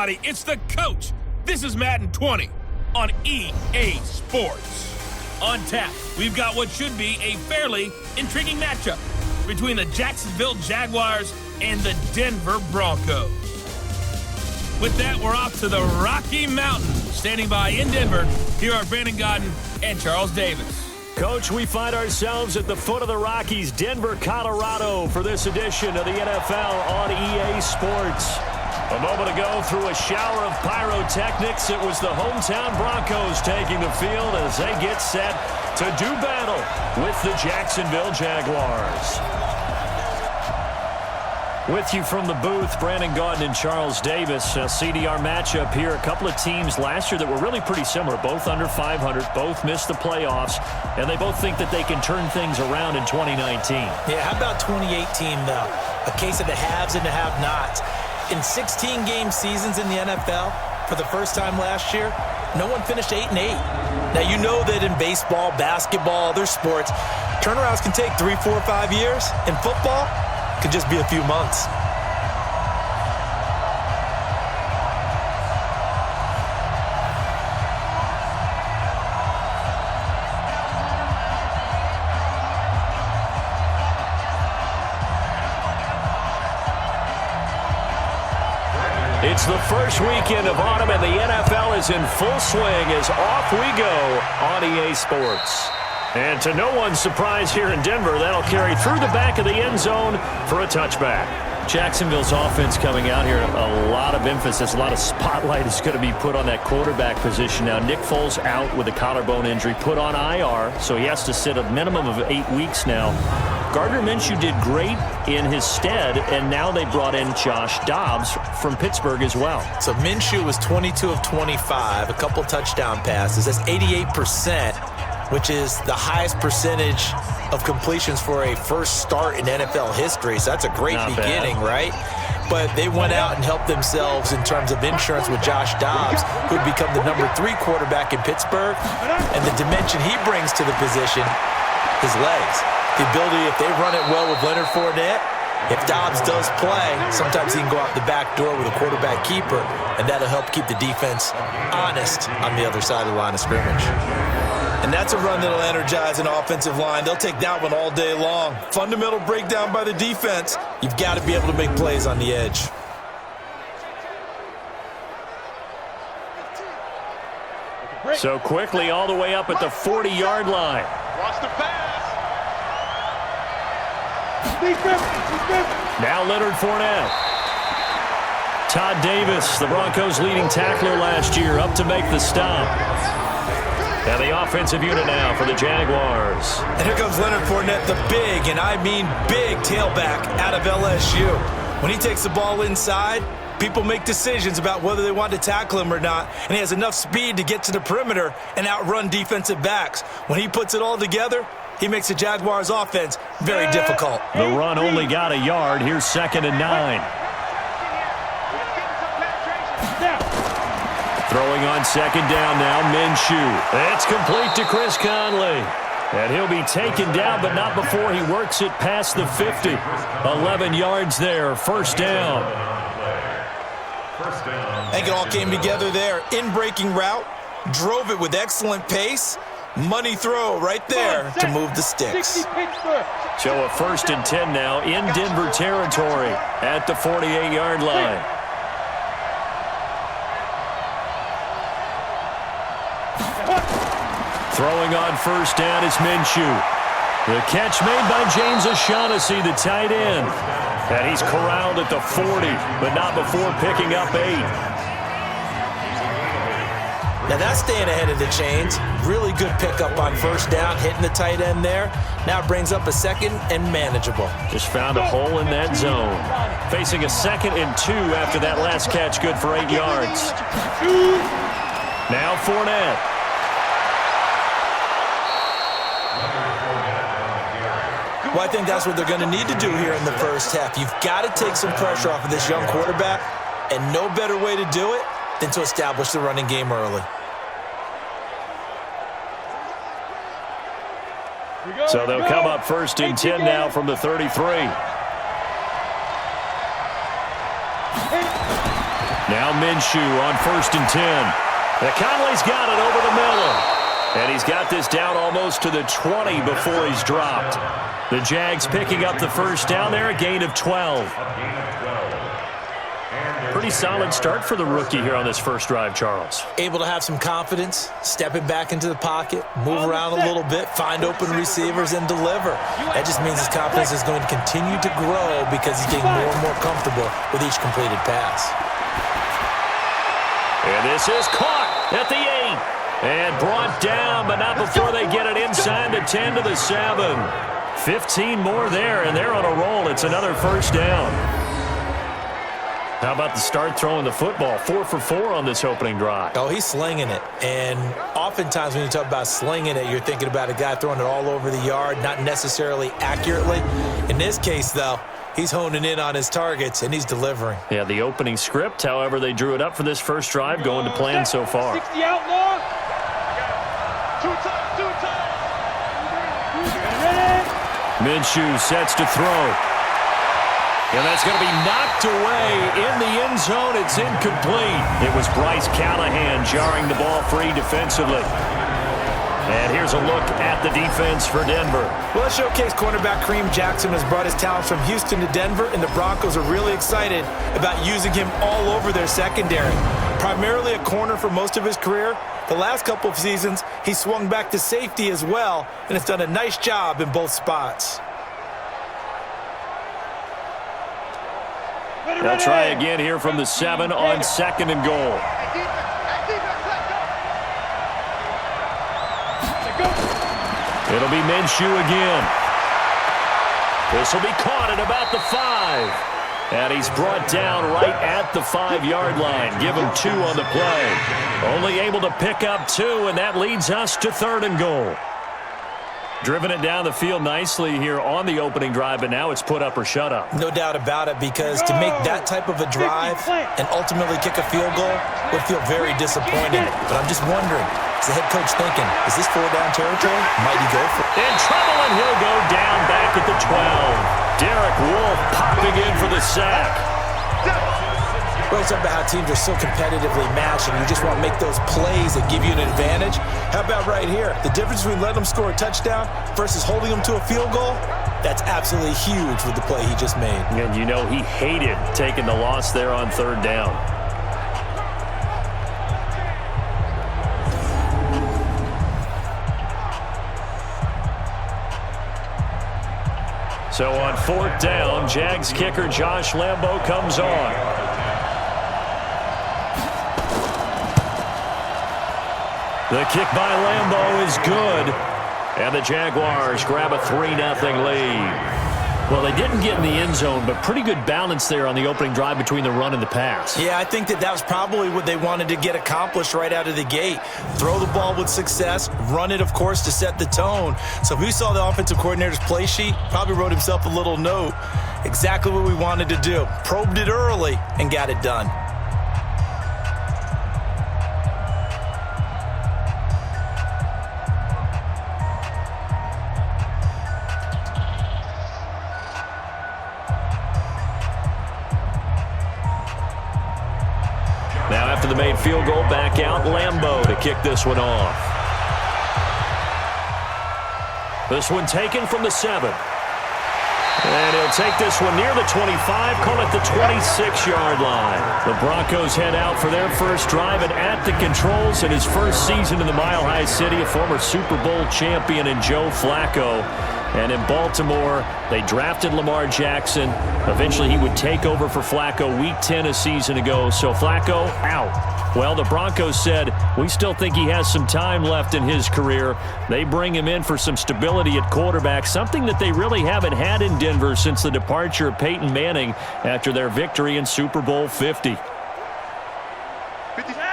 It's the coach. This is Madden 20 on EA Sports. On tap, we've got what should be a fairly intriguing matchup between the Jacksonville Jaguars and the Denver Broncos. With that, we're off to the Rocky Mountains. Standing by in Denver, here are Brandon Godden and Charles Davis. Coach, we find ourselves at the foot of the Rockies, Denver, Colorado, for this edition of the NFL on EA Sports. A moment ago, through a shower of pyrotechnics, it was the hometown Broncos taking the field as they get set to do battle with the Jacksonville Jaguars. With you from the booth, Brandon Godden and Charles Davis. CDR matchup here. A couple of teams last year that were really pretty similar. Both under 500, both missed the playoffs, and they both think that they can turn things around in 2019. Yeah, how about 2018, though? A case of the haves and the have-nots. In 16-game seasons in the NFL, for the first time last year, no one finished 8-8. Now, you know that in baseball, basketball, other sports, turnarounds can take 3, 4, 5 years. In football, it could just be a few months. It's the first weekend of autumn, and the NFL is in full swing as off we go on EA Sports. And to no one's surprise here in Denver, that'll carry through the back of the end zone for a touchback. Jacksonville's offense coming out here, a lot of emphasis, a lot of spotlight is going to be put on that quarterback position. Now, Nick Foles out with a collarbone injury, put on IR, so he has to sit a minimum of 8 weeks now. Gardner Minshew did great in his stead, and now they brought in Josh Dobbs from Pittsburgh as well. So Minshew was 22 of 25, a couple touchdown passes. That's 88%, which is the highest percentage of completions for a first start in NFL history. So that's a great beginning, right? But they went out and helped themselves in terms of insurance with Josh Dobbs, who'd become the number 3 quarterback in Pittsburgh. And the dimension he brings to the position, his legs. The ability, if they run it well with Leonard Fournette, if Dobbs does play, sometimes he can go out the back door with a quarterback keeper, and that'll help keep the defense honest on the other side of the line of scrimmage. And that's a run that'll energize an offensive line. They'll take that one all day long. Fundamental breakdown by the defense. You've got to be able to make plays on the edge. So quickly all the way up at the 40-yard line. Watch the pass. Now Leonard Fournette. Todd Davis, the Broncos' leading tackler last year, up to make the stop. And the offensive unit now for the Jaguars. And here comes Leonard Fournette, the big, and I mean big, tailback out of LSU. When he takes the ball inside, people make decisions about whether they want to tackle him or not, and he has enough speed to get to the perimeter and outrun defensive backs. When he puts it all together, he makes the Jaguars' offense very difficult. The run only got a yard. Here's 2nd and 9. Throwing on 2nd down now, Minshew. It's complete to Chris Conley. And he'll be taken down, but not before he works it past the 50. 11 yards there, 1st down. I think it all came together there. In-breaking route, drove it with excellent pace. Money throw right there to move the sticks. So a 1st and 10 now in Denver territory at the 48-yard line. Throwing on 1st down is Minshew. The catch made by James O'Shaughnessy, the tight end. And he's corralled at the 40, but not before picking up 8. Now that's staying ahead of the chains. Really good pickup on 1st down, hitting the tight end there. Now brings up a 2nd and manageable. Just found a hole in that zone. Facing a 2nd and 2 after that last catch, good for 8 yards. Now Fournette. Well, I think that's what they're going to need to do here in the first half. You've got to take some pressure off of this young quarterback, and no better way to do it than to establish the running game early. So they'll come up 1st and 10 now from the 33. Now Minshew on 1st and 10. Conley's got it over the middle. And he's got this down almost to the 20 before he's dropped. The Jags picking up the first down there, a gain of 12. Pretty solid start for the rookie here on this first drive, Charles. Able to have some confidence, stepping back into the pocket, move around a little bit, find open receivers, and deliver. That just means his confidence is going to continue to grow because he's getting more and more comfortable with each completed pass. And this is caught at the 8. And brought down, but not before they get it inside the 10 to the 7. 15 more there, and they're on a roll. It's another first down. How about the start throwing the football? 4 for 4 on this opening drive. Oh, he's slinging it. And oftentimes when you talk about slinging it, you're thinking about a guy throwing it all over the yard, not necessarily accurately. In this case, though, he's honing in on his targets, and he's delivering. Yeah, the opening script, however, they drew it up for this first drive, going to plan so far. 60 outlaw. Two time. Minshew sets to throw. And that's going to be knocked away in the end zone. It's incomplete. It was Bryce Callahan jarring the ball free defensively. And here's a look at the defense for Denver. Well, let's showcase cornerback Kareem Jackson has brought his talents from Houston to Denver, and the Broncos are really excited about using him all over their secondary. Primarily a corner for most of his career, the last couple of seasons he swung back to safety as well, and has done a nice job in both spots. They'll try again here from the 7 on 2nd and goal. It'll be Minshew again. This will be caught at about the 5. And he's brought down right at the 5-yard line. Give him 2 on the play. Only able to pick up 2, and that leads us to 3rd and goal. Driven it down the field nicely here on the opening drive, but now it's put up or shut up. No doubt about it, because to make that type of a drive and ultimately kick a field goal would feel very disappointing. But I'm just wondering, is the head coach thinking, is this 4-down territory? Might he go for it? In trouble, and he'll go down back at the 12. Derek Wolfe popping in for the sack. We're talking about how teams are so competitively matched, and you just want to make those plays that give you an advantage. How about right here? The difference between letting them score a touchdown versus holding them to a field goal, that's absolutely huge with the play he just made. And you know he hated taking the loss there on 3rd down. So on 4th down, Jags kicker Josh Lambo comes on. The kick by Lambo is good. And the Jaguars grab a 3-0 lead. Well, they didn't get in the end zone, but pretty good balance there on the opening drive between the run and the pass. Yeah, I think that was probably what they wanted to get accomplished right out of the gate. Throw the ball with success, run it, of course, to set the tone. So who saw the offensive coordinator's play sheet? Probably wrote himself a little note. Exactly what we wanted to do. Probed it early and got it done. Now after the made field goal, back out Lambo to kick this one off. This one taken from the 7. And he'll take this one near the 25, call it the 26-yard line. The Broncos head out for their first drive, and at the controls in his first season in the Mile High City, a former Super Bowl champion in Joe Flacco. And in Baltimore, they drafted Lamar Jackson. Eventually, he would take over for Flacco week 10 a season ago. So Flacco out. Well, the Broncos said, we still think he has some time left in his career. They bring him in for some stability at quarterback, something that they really haven't had in Denver since the departure of Peyton Manning after their victory in Super Bowl 50.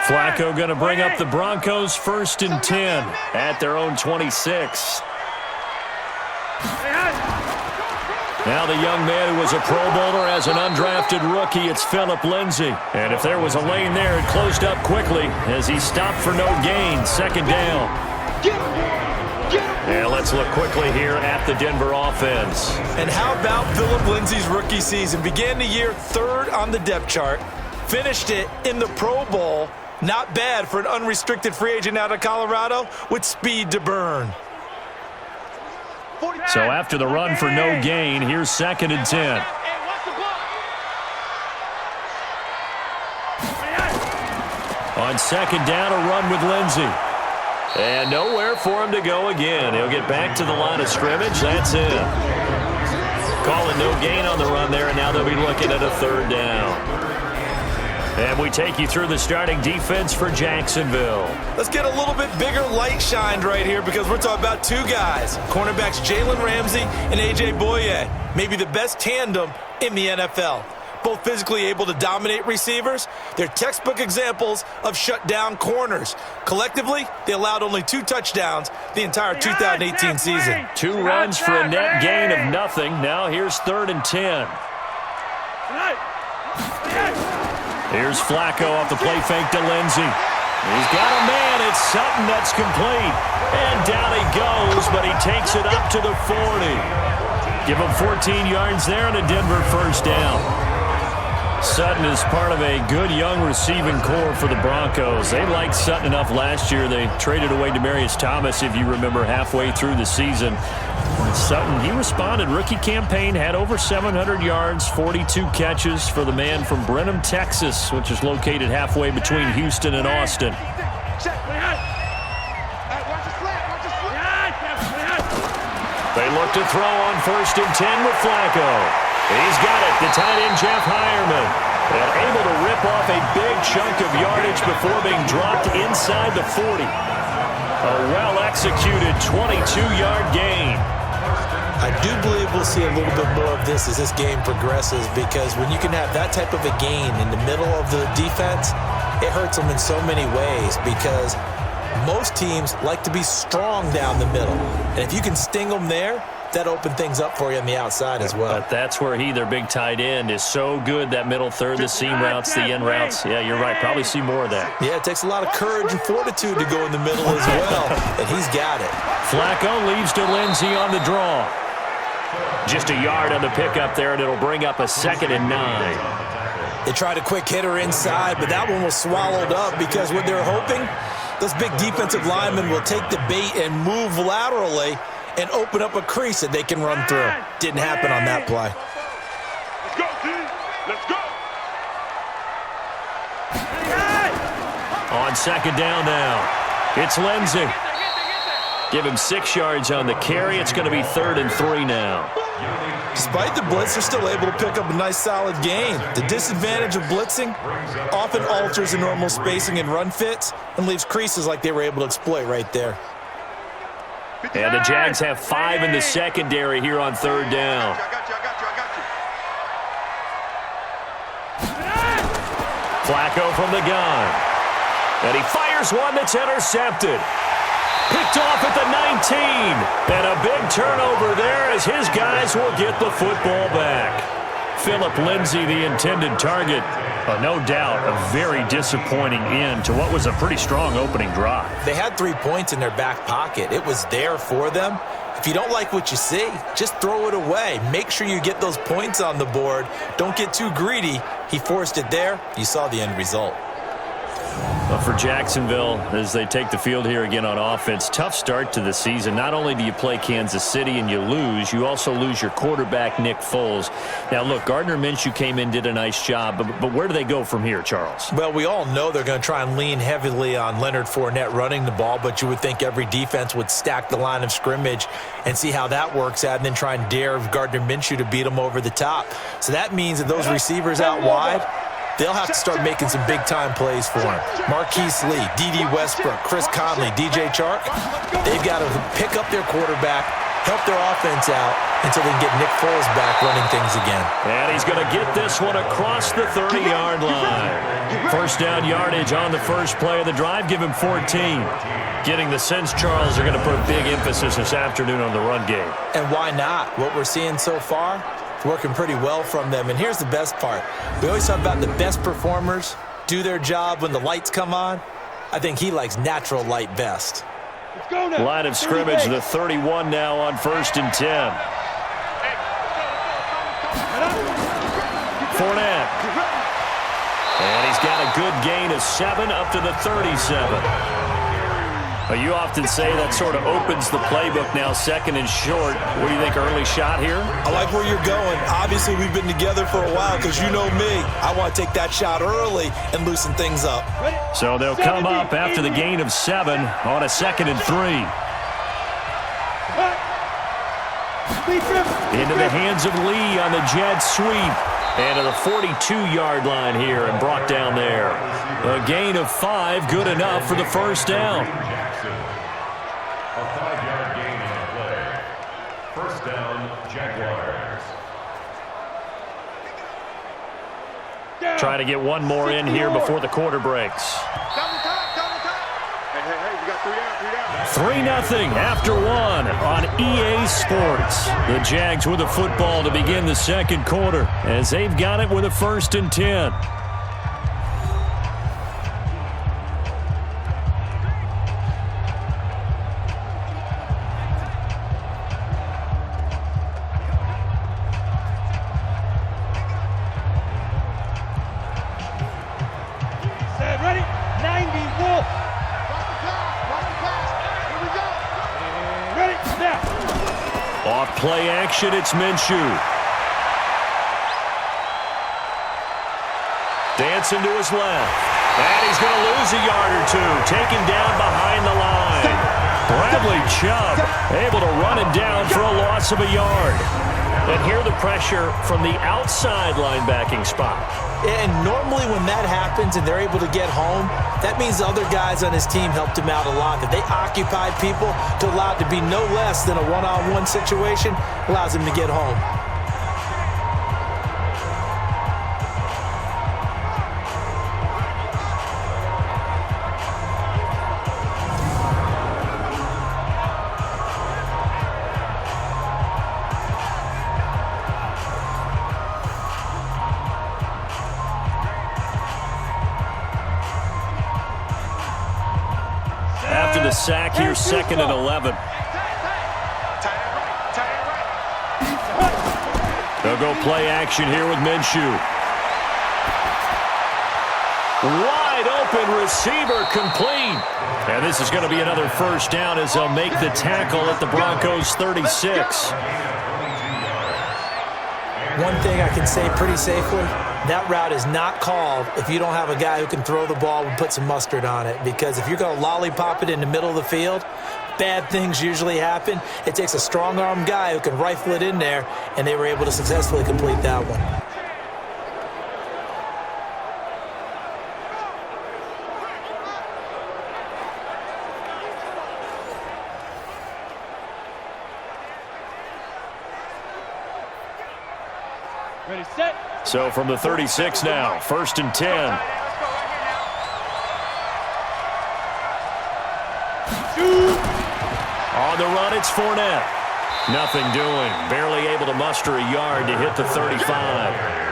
Flacco going to bring up the Broncos 1st and 10 at their own 26. Now the young man who was a Pro Bowler as an undrafted rookie, it's Phillip Lindsay. And if there was a lane there, it closed up quickly as he stopped for no gain. 2nd down. And let's look quickly here at the Denver offense. And how about Phillip Lindsay's rookie season? Began the year 3rd on the depth chart, finished it in the Pro Bowl. Not bad for an unrestricted free agent out of Colorado with speed to burn. So after the run for no gain, here's 2nd and 10. On 2nd down, a run with Lindsey. And nowhere for him to go again. He'll get back to the line of scrimmage. That's it. Calling no gain on the run there, and now they'll be looking at a 3rd down. And we take you through the starting defense for Jacksonville. Let's get a little bit bigger light shined right here because we're talking about 2 guys. Cornerbacks Jalen Ramsey and A.J. Boye. Maybe the best tandem in the NFL. Both physically able to dominate receivers. They're textbook examples of shutdown corners. Collectively, they allowed only 2 touchdowns the entire 2018 season. 2 runs for a net gain of nothing. Now here's 3rd and 10. Here's Flacco off the play fake to Lindsey. He's got a man. It's Sutton that's complete. And down he goes, but he takes it up to the 40. Give him 14 yards there and a Denver 1st down. Sutton is part of a good young receiving core for the Broncos. They liked Sutton enough last year. They traded away Demaryius Thomas, if you remember, halfway through the season. Sutton, he responded. Rookie campaign, had over 700 yards, 42 catches for the man from Brenham, Texas, which is located halfway between Houston and Austin. They look to throw on 1st and 10 with Flacco. He's got it. The tight end, Jeff Heuerman, and able to rip off a big chunk of yardage before being dropped inside the 40. A well-executed 22-yard gain. I do believe we'll see a little bit more of this as this game progresses because when you can have that type of a gain in the middle of the defense, it hurts them in so many ways because most teams like to be strong down the middle. And if you can sting them there, that opened things up for you on the outside as well. But that's where their big tight end, is so good, that middle third, the seam routes, the in routes. Yeah, you're right. Probably see more of that. Yeah, it takes a lot of courage and fortitude to go in the middle as well, and he's got it. Flacco leaves to Lindsey on the draw. Just a yard on the pickup there, and it'll bring up a 2nd and 9. They tried a quick hitter inside, but that one was swallowed up because what they're hoping, those big defensive linemen will take the bait and move laterally and open up a crease that they can run through. Didn't happen on that play. Let's go, team. Let's go. On 2nd down now, it's Lindsey. Give him 6 yards on the carry. It's going to be 3rd and 3 now. Despite the blitz, they're still able to pick up a nice solid gain. The disadvantage of blitzing often alters the normal spacing and run fits and leaves creases like they were able to exploit right there. And the Jags have 5 in the secondary here on 3rd down. Flacco from the gun. And he fires one that's intercepted. Picked off at the 19. And a big turnover there as his guys will get the football back. Philip Lindsay, the intended target. No doubt a very disappointing end to what was a pretty strong opening drive. They had 3 points in their back pocket. It was there for them. If you don't like what you see, just throw it away. Make sure you get those points on the board. Don't get too greedy. He forced it there. You saw the end result. Well, for Jacksonville, as they take the field here again on offense, tough start to the season. Not only do you play Kansas City and you also lose your quarterback, Nick Foles. Now, look, Gardner Minshew came in, did a nice job, but where do they go from here, Charles? Well, we all know they're going to try and lean heavily on Leonard Fournette running the ball, but you would think every defense would stack the line of scrimmage and see how that works out and then try and dare Gardner Minshew to beat him over the top. So that means that those receivers out wide, they'll have to start making some big-time plays for him. Marquise Lee, D.D. Westbrook, Chris Conley, DJ Chark, they've got to pick up their quarterback, help their offense out until they can get Nick Foles back running things again. And he's going to get this one across the 30-yard line. First down yardage on the first play of the drive. Give him 14. Getting the sense, Charles, are going to put a big emphasis this afternoon on the run game. And why not? What we're seeing so far, working pretty well from them. And here's the best part. We always talk about the best performers do their job when the lights come on. I think he likes natural light best. Line of scrimmage, the 31 now on 1st and 10. Fournette. And got a good gain of 7 up to the 37. Well, you often say that sort of opens the playbook now, second and short. What do you think, early shot here? I like where you're going. Obviously, we've been together for a while because you know me. I want to take that shot early and loosen things up. So they'll come up after the gain of 7 on a 2nd and 3. Into the hands of Lee on the jet sweep. And to the 42-yard line here and brought down there. A gain of 5, good enough for the first down. A 5-yard gain on the play. First down, Jaguars. Try to get one more in here before the quarter breaks. Hey, we got 3 down. 3-0 after 1 on EA Sports. The Jags with the football to begin the second quarter as they've got it with a 1st and 10. Ready? 90, Wolf. Ready? Snap. Off play action, it's Minshew. Dancing to his left. And he's going to lose a yard or 2. Taken down behind the line. Bradley Chubb able to run it down for a loss of a yard. And here the pressure from the outside linebacking spot. And normally when that happens and they're able to get home, that means the other guys on his team helped him out a lot. That they occupied people to allow it to be no less than a one-on-one situation allows him to get home. After the sack here, 2nd and 11. They'll go play action here with Minshew. Wide open receiver complete. And this is going to be another first down as they'll make the tackle at the Broncos 36. One thing I can say pretty safely, that route is not called if you don't have a guy who can throw the ball and put some mustard on it. Because if you're going to lollipop it in the middle of the field, bad things usually happen. It takes a strong-armed guy who can rifle it in there, and they were able to successfully complete that one. Ready, set. So from the 36 now, 1st and 10. On the run, it's Fournette. Nothing doing. Barely able to muster a yard to hit the 35.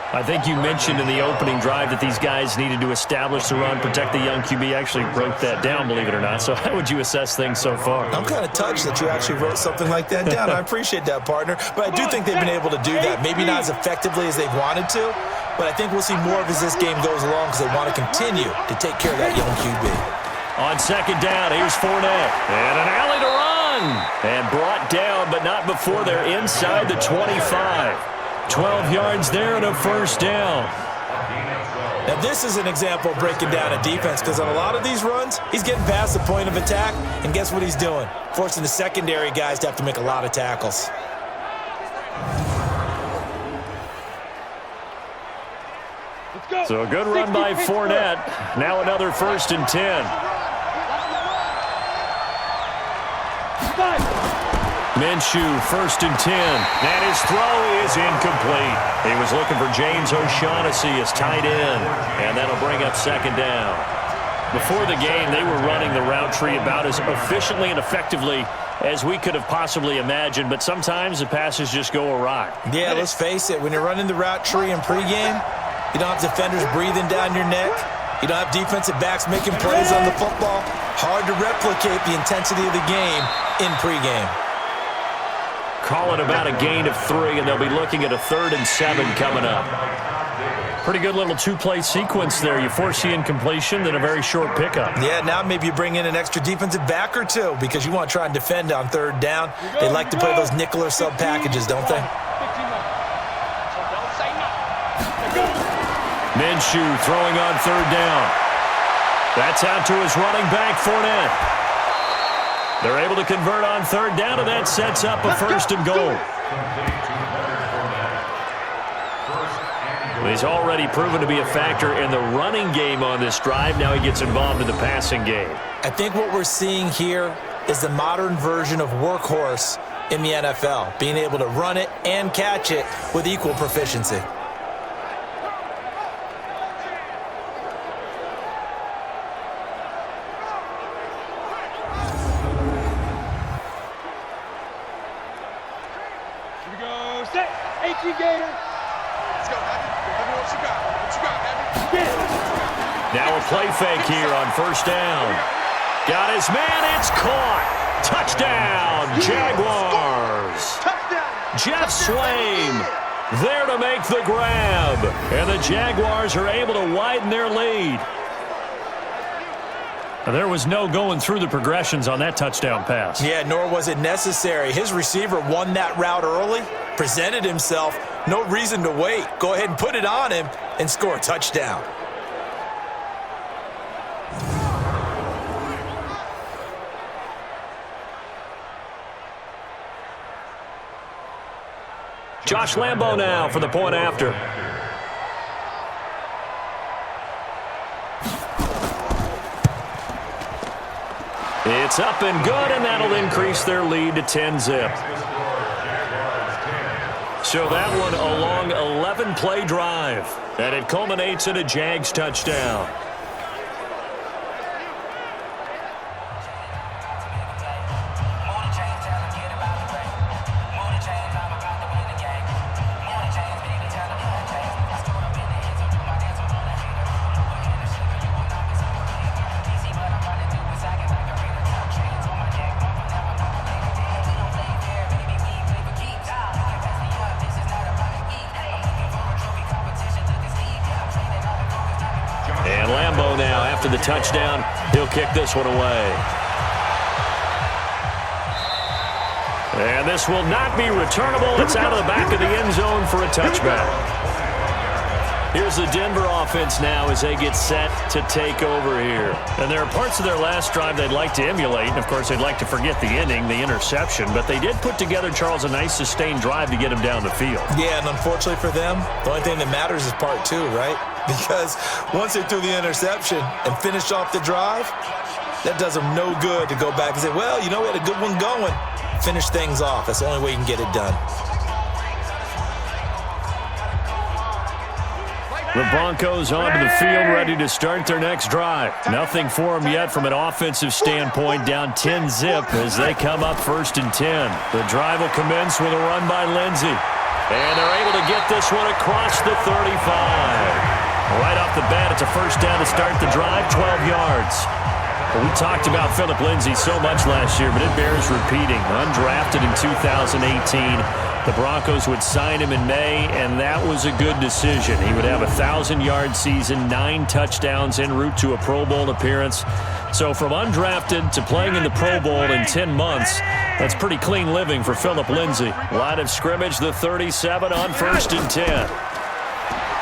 I think you mentioned in the opening drive that these guys needed to establish the run, protect the young QB. Actually wrote that down, believe it or not. So how would you assess things so far? I'm kind of touched that you actually wrote something like that down. I appreciate that, partner. But I do think they've been able to do that. Maybe not as effectively as they've wanted to, but I think we'll see more of as this game goes along because they want to continue to take care of that young QB. On 2nd down, here's Fournette. And an alley to run. And brought down, but not before they're inside the 25. 12 yards there and a first down. Now, this is an example of breaking down a defense because on a lot of these runs, he's getting past the point of attack, and guess what he's doing? Forcing the secondary guys to have to make a lot of tackles. So a good run by Fournette. Now another 1st and 10. Minshew, 1st and 10. And his throw is incomplete. He was looking for James O'Shaughnessy as tight end. And that'll bring up 2nd down. Before the game, they were running the route tree about as efficiently and effectively as we could have possibly imagined. But sometimes the passes just go awry. Yeah, let's face it. When you're running the route tree in pregame, you don't have defenders breathing down your neck. You don't have defensive backs making plays on the football. Hard to replicate the intensity of the game in pregame. Call it about a gain of 3, and they'll be looking at a 3rd and 7 coming up. Pretty good little two-play sequence there. You force the incompletion, then a very short pickup. Yeah, now maybe you bring in an extra defensive back or two because you want to try and defend on third down. They like to play those nickel or sub packages, don't they? Minshew throwing on third down. That's out to his running back, Fournette. They're able to convert on third down, and that sets up a first and goal. He's already proven to be a factor in the running game on this drive. Now he gets involved in the passing game. I think what we're seeing here is the modern version of workhorse in the NFL, being able to run it and catch it with equal proficiency. Here we go. Set. 18 Gator. Let's go, Abby. What you got? What you got, Abby? Get it. Now a play fake here on first down. Got his man. It's caught. Touchdown, Jaguars. Jeff Swaim there to make the grab. And the Jaguars are able to widen their lead. There was no going through the progressions on that touchdown pass. Yeah, nor was it necessary. His receiver won that route early, presented himself, no reason to wait. Go ahead and put it on him and score a touchdown. Josh Lambo now for the point after. It's up and good, and that'll increase their lead to 10-zip. So that one a long 11-play drive, and it culminates in a Jags touchdown. After the touchdown, he'll kick this one away. And this will not be returnable. It's out of the back of the end zone for a touchback. Here's the Denver offense now as they get set to take over here. And there are parts of their last drive they'd like to emulate. And, of course, they'd like to forget the inning, the interception. But they did put together, Charles, a nice sustained drive to get him down the field. Yeah, and unfortunately for them, the only thing that matters is part two, right? Because once they threw the interception and finished off the drive, that does them no good to go back and say, well, you know, we had a good one going. Finish things off. That's the only way you can get it done. The Broncos onto the field, ready to start their next drive. Nothing for them yet from an offensive standpoint, down 10-zip as they come up 1st and 10. The drive will commence with a run by Lindsey. And they're able to get this one across the 35. Right off the bat, it's a first down to start the drive, 12 yards. Well, we talked about Phillip Lindsay so much last year, but it bears repeating. Undrafted in 2018. The Broncos would sign him in May, and that was a good decision. He would have a 1,000-yard season, 9 touchdowns en route to a Pro Bowl appearance. So from undrafted to playing in the Pro Bowl in 10 months, that's pretty clean living for Phillip Lindsay. Line of scrimmage, the 37 on 1st and 10.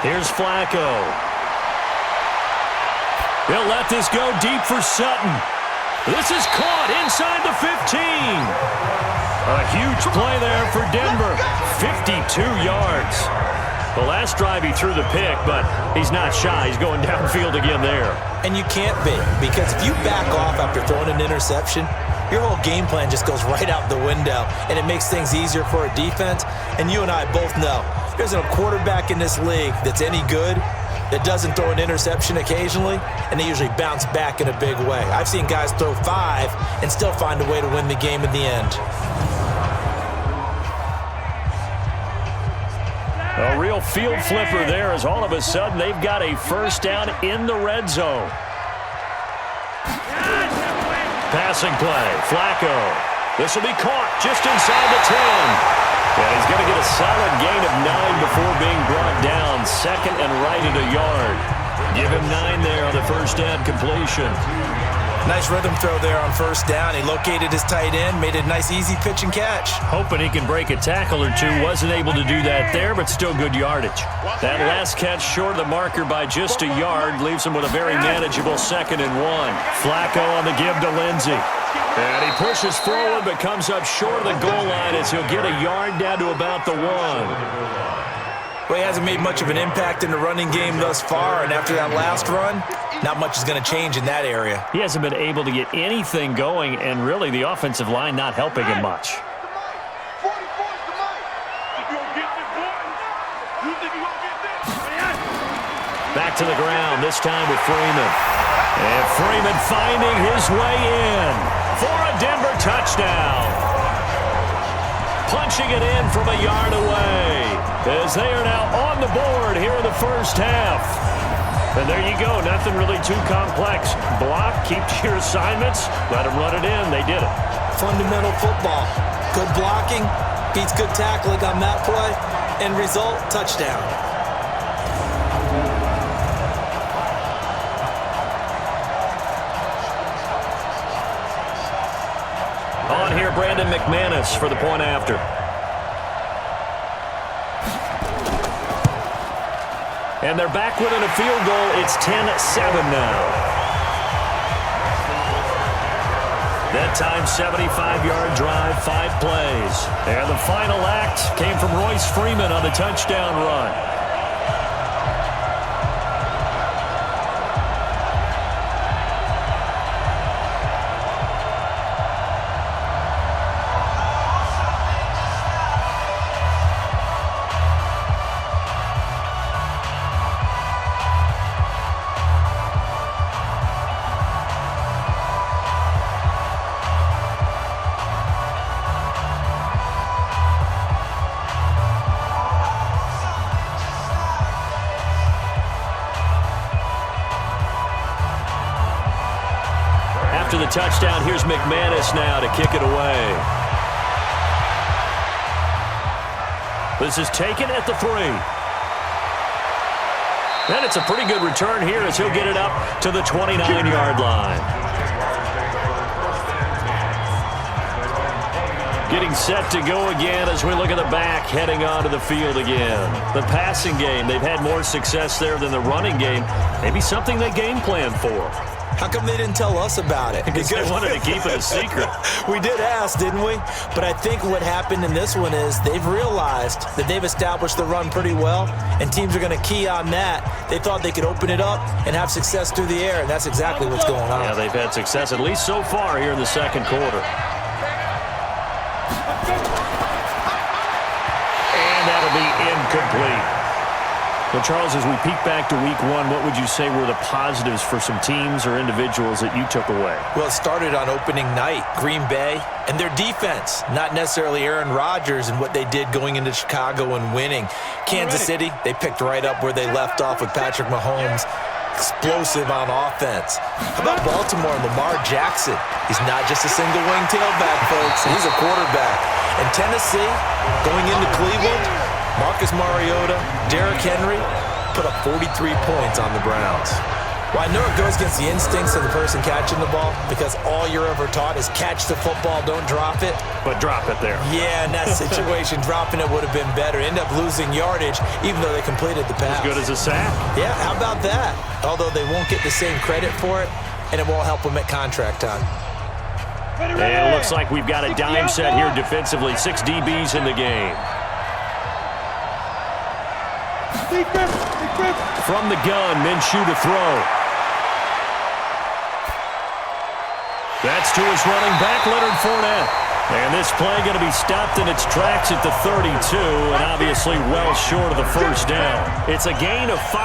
Here's Flacco. He'll let this go deep for Sutton. This is caught inside the 15. A huge play there for Denver. 52 yards. The last drive he threw the pick, but he's not shy. He's going downfield again there. And you can't be, because if you back off after throwing an interception, your whole game plan just goes right out the window, and it makes things easier for a defense. And you and I both know there's a quarterback in this league that's any good that doesn't throw an interception occasionally, and they usually bounce back in a big way. I've seen guys throw 5 and still find a way to win the game in the end. A real field flipper there as all of a sudden they've got a first down in the red zone. Passing play, Flacco. This will be caught just inside the 10. And he's going to get a solid gain of 9 before being brought down. Second and right at a yard. Give him 9 there on the first down completion. Nice rhythm throw there on first down. He located his tight end, made a nice easy pitch and catch. Hoping he can break a tackle or two. Wasn't able to do that there, but still good yardage. That last catch short of the marker by just a yard leaves him with a very manageable 2nd and 1. Flacco on the give to Lindsey. And he pushes forward but comes up short of the goal line as he'll get a yard down to about the 1. Well, he hasn't made much of an impact in the running game thus far, and after that last run, not much is going to change in that area. He hasn't been able to get anything going, and really the offensive line not helping him much. Back to the ground, this time with Freeman. And Freeman finding his way in for a Denver touchdown. Punching it in from a yard away as they are now on the board here in the first half. And there you go, nothing really too complex. Block, keep to your assignments, let them run it in. They did it. Fundamental football. Good blocking, beats good tackling on that play. End result, touchdown. On here, Brandon McManus for the point after. And they're back within a field goal. It's 10-7 now. That time, 75-yard drive, 5 plays. And the final act came from Royce Freeman on the touchdown run. After the touchdown, here's McManus now to kick it away. This is taken at the 3. And it's a pretty good return here as he'll get it up to the 29-yard line. Getting set to go again as we look at the back heading onto the field again. The passing game, they've had more success there than the running game. Maybe something they game plan for. How come they didn't tell us about it? Because they wanted to keep it a secret. We did ask, didn't we? But I think what happened in this one is they've realized that they've established the run pretty well, and teams are going to key on that. They thought they could open it up and have success through the air, and that's exactly what's going on. Yeah, they've had success, at least so far here in the second quarter. And that'll be incomplete. Well, Charles, as we peek back to week 1, what would you say were the positives for some teams or individuals that you took away? Well, it started on opening night, Green Bay, and their defense, not necessarily Aaron Rodgers and what they did going into Chicago and winning. Kansas City, they picked right up where they left off with Patrick Mahomes. Explosive on offense. How about Baltimore and Lamar Jackson? He's not just a single wing tailback, folks. He's a quarterback. And Tennessee, going into Cleveland, Marcus Mariota, Derrick Henry put up 43 points on the Browns. Well, I know it goes against the instincts of the person catching the ball because all you're ever taught is catch the football, don't drop it. But drop it there. Yeah, in that situation, dropping it would have been better. End up losing yardage even though they completed the pass. As good as a sack. Yeah, how about that? Although they won't get the same credit for it, and it won't help them at contract time. And it looks like we've got a dime set here defensively. 6 DBs in the game. From the gun, Minshew to throw. That's to his running back, Leonard Fournette. And this play going to be stopped in its tracks at the 32, and obviously well short of the first down. It's a gain of 5,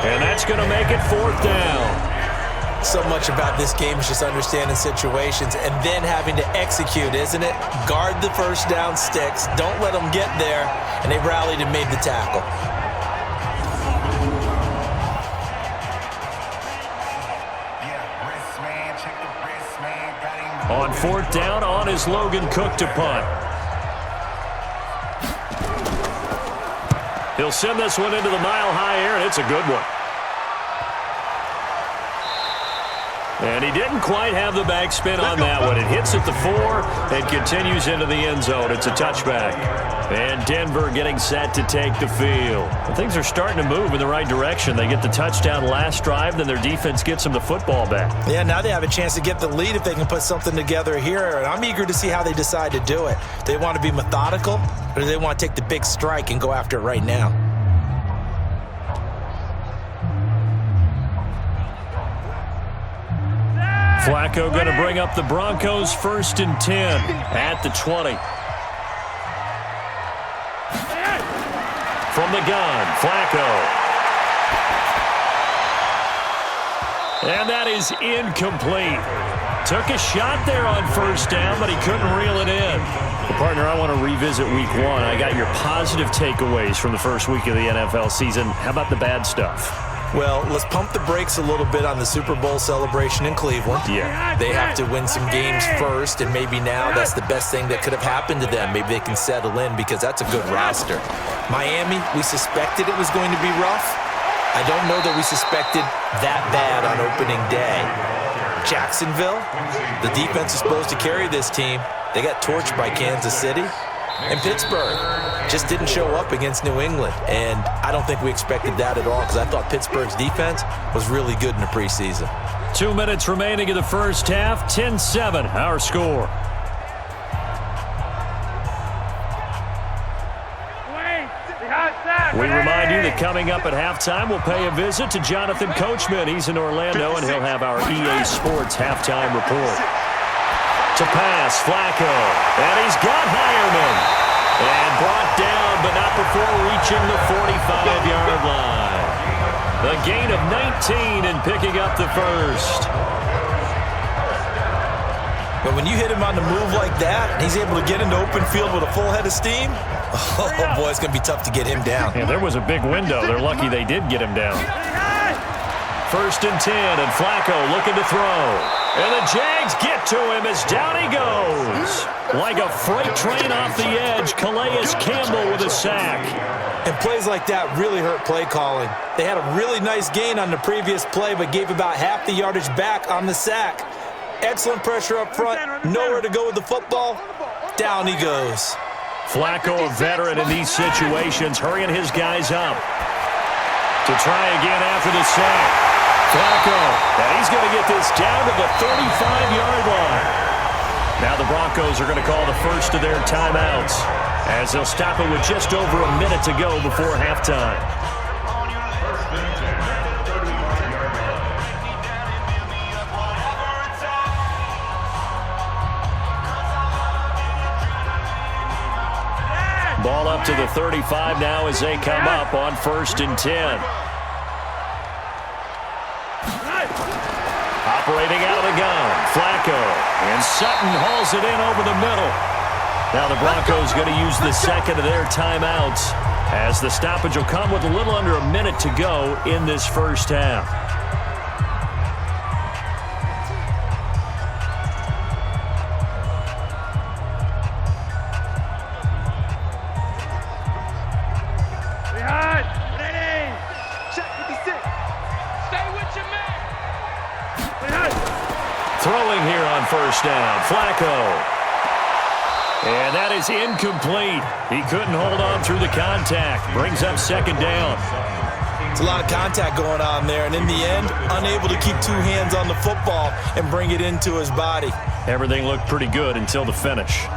and that's going to make it 4th down. So much about this game is just understanding situations and then having to execute, isn't it? Guard the first down sticks. Don't let them get there, and they rallied and made the tackle. On 4th down, on is Logan Cook to punt. He'll send this one into the mile-high air, and it's a good one. And he didn't quite have the backspin on that one. It hits at the 4 and continues into the end zone. It's a touchback. And Denver getting set to take the field. Well, things are starting to move in the right direction. They get the touchdown last drive, then their defense gets them the football back. Yeah, now they have a chance to get the lead if they can put something together here. And I'm eager to see how they decide to do it. Do they want to be methodical, or do they want to take the big strike and go after it right now? Flacco going to bring up the Broncos 1st and 10 at the 20. From the gun, Flacco. And that is incomplete. Took a shot there on 1st down, but he couldn't reel it in. Well, partner, I want to revisit week 1. I got your positive takeaways from the first week of the NFL season. How about the bad stuff? Well, let's pump the brakes a little bit on the Super Bowl celebration in Cleveland. Yeah. They have to win some games first, and maybe now that's the best thing that could have happened to them. Maybe they can settle in because that's a good roster. Miami, we suspected it was going to be rough. I don't know that we suspected that bad on opening day. Jacksonville, the defense is supposed to carry this team. They got torched by Kansas City. And Pittsburgh just didn't show up against New England. And I don't think we expected that at all because I thought Pittsburgh's defense was really good in the preseason. 2 minutes remaining in the first half. 10-7, our score. We remind you that coming up at halftime, we'll pay a visit to Jonathan Coachman. He's in Orlando, and he'll have our EA Sports halftime report. To pass, Flacco, and he's got Hireman. And brought down, but not before reaching the 45-yard line. The gain of 19 and picking up the first. But when you hit him on the move like that, and he's able to get into open field with a full head of steam, oh boy, it's going to be tough to get him down. Yeah, there was a big window. They're lucky they did get him down. 1st and 10, and Flacco looking to throw. And the Jags get to him as down he goes. Like a freight train off the edge, Calais Campbell with a sack. And plays like that really hurt play calling. They had a really nice gain on the previous play, but gave about half the yardage back on the sack. Excellent pressure up front, nowhere to go with the football. Down he goes. Flacco, a veteran in these situations, hurrying his guys up. To try again after the sack. Flacco, and he's going to get this down to the 35-yard line. Now the Broncos are going to call the first of their timeouts as they'll stop it with just over a minute to go before halftime. Ball up to the 35 now as they come up on 1st and 10. Operating out of the gun, Flacco, and Sutton hauls it in over the middle. Now the Broncos going to use the second of their timeouts as the stoppage will come with a little under a minute to go in this first half. Throwing here on 1st down, Flacco. And that is incomplete. He couldn't hold on through the contact. Brings up 2nd down. It's a lot of contact going on there, and in the end, unable to keep 2 hands on the football and bring it into his body. Everything looked pretty good until the finish.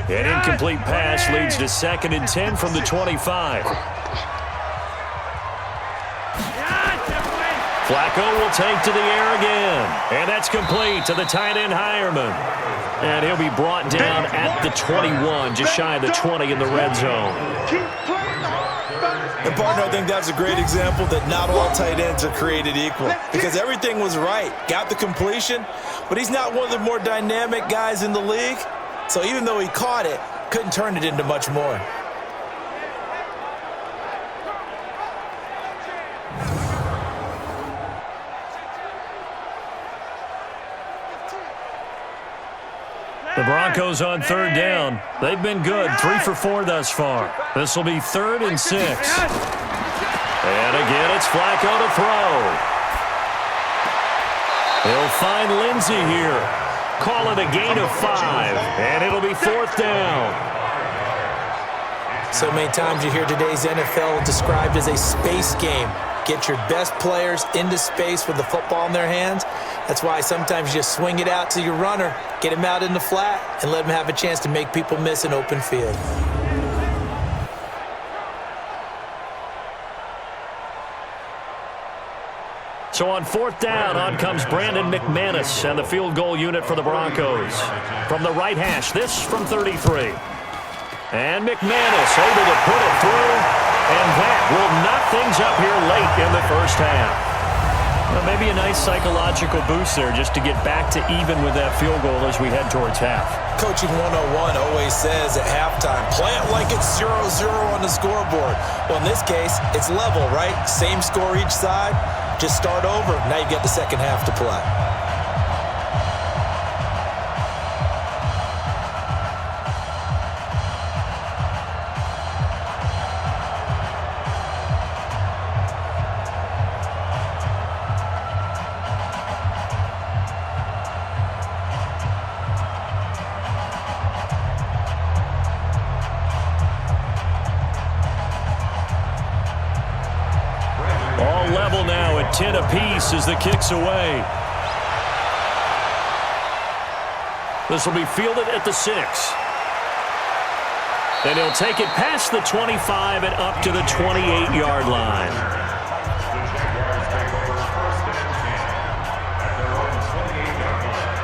An incomplete pass leads to 2nd and 10 from the 25. Flacco will take to the air again. And that's complete to the tight end, Hireman. And he'll be brought down at the 21, just shy of the 20 in the red zone. And, partner, I think that's a great example that not all tight ends are created equal. Because everything was right. Got the completion, but he's not one of the more dynamic guys in the league. So even though he caught it, couldn't turn it into much more. The Broncos on third down. They've been good, 3 for 4 thus far. This will be 3rd and 6. And again, it's Flacco to throw. He'll find Lindsey here. Call it a gain of 5, and it'll be 4th down. So many times you hear today's NFL described as a space game. Get your best players into space with the football in their hands. That's why sometimes you just swing it out to your runner, get him out in the flat, and let him have a chance to make people miss an open field. So on 4th down, on comes Brandon McManus and the field goal unit for the Broncos. From the right hash, this from 33. And McManus able to put it through, and that will knock things up here late in the first half. Well, maybe a nice psychological boost there just to get back to even with that field goal as we head towards half. Coaching 101 always says at halftime, play it like it's 0-0 on the scoreboard. Well, in this case, it's level, right? Same score each side. Just start over. Now you've got the second half to play. All level now at 10 apiece as the kick's away. This will be fielded at the 6. And he'll take it past the 25 and up to the 28-yard line. The Jaguars take over 1st and 10 at their own 28-yard line.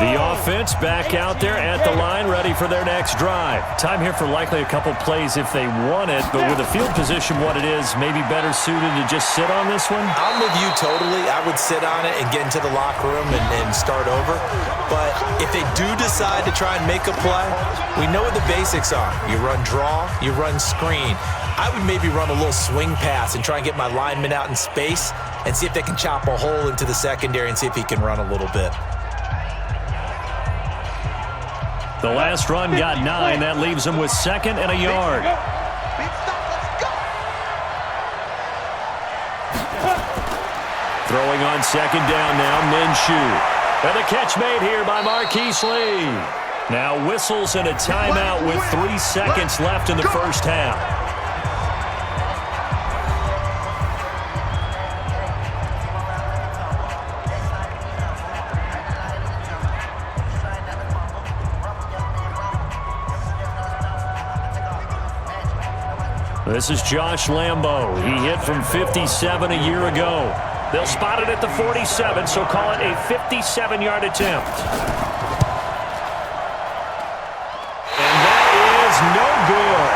The offense back out there at the line, ready for their next drive. Time here for likely a couple plays if they want it, but with the field position what it is, maybe better suited to just sit on this one? I'm with you totally. I would sit on it and get into the locker room and start over. But if they do decide to try and make a play, we know what the basics are. You run draw, you run screen. I would maybe run a little swing pass and try and get my lineman out in space and see if they can chop a hole into the secondary and see if he can run a little bit. The last run got 9. That leaves him with 2nd and a yard. Throwing on 2nd down now, Minshew. And the catch made here by Marquise Lee. Now whistles and a timeout with 3 seconds left in the first half. This is Josh Lambo. He hit from 57 a year ago. They'll spot it at the 47, so call it a 57-yard attempt. And that is no good.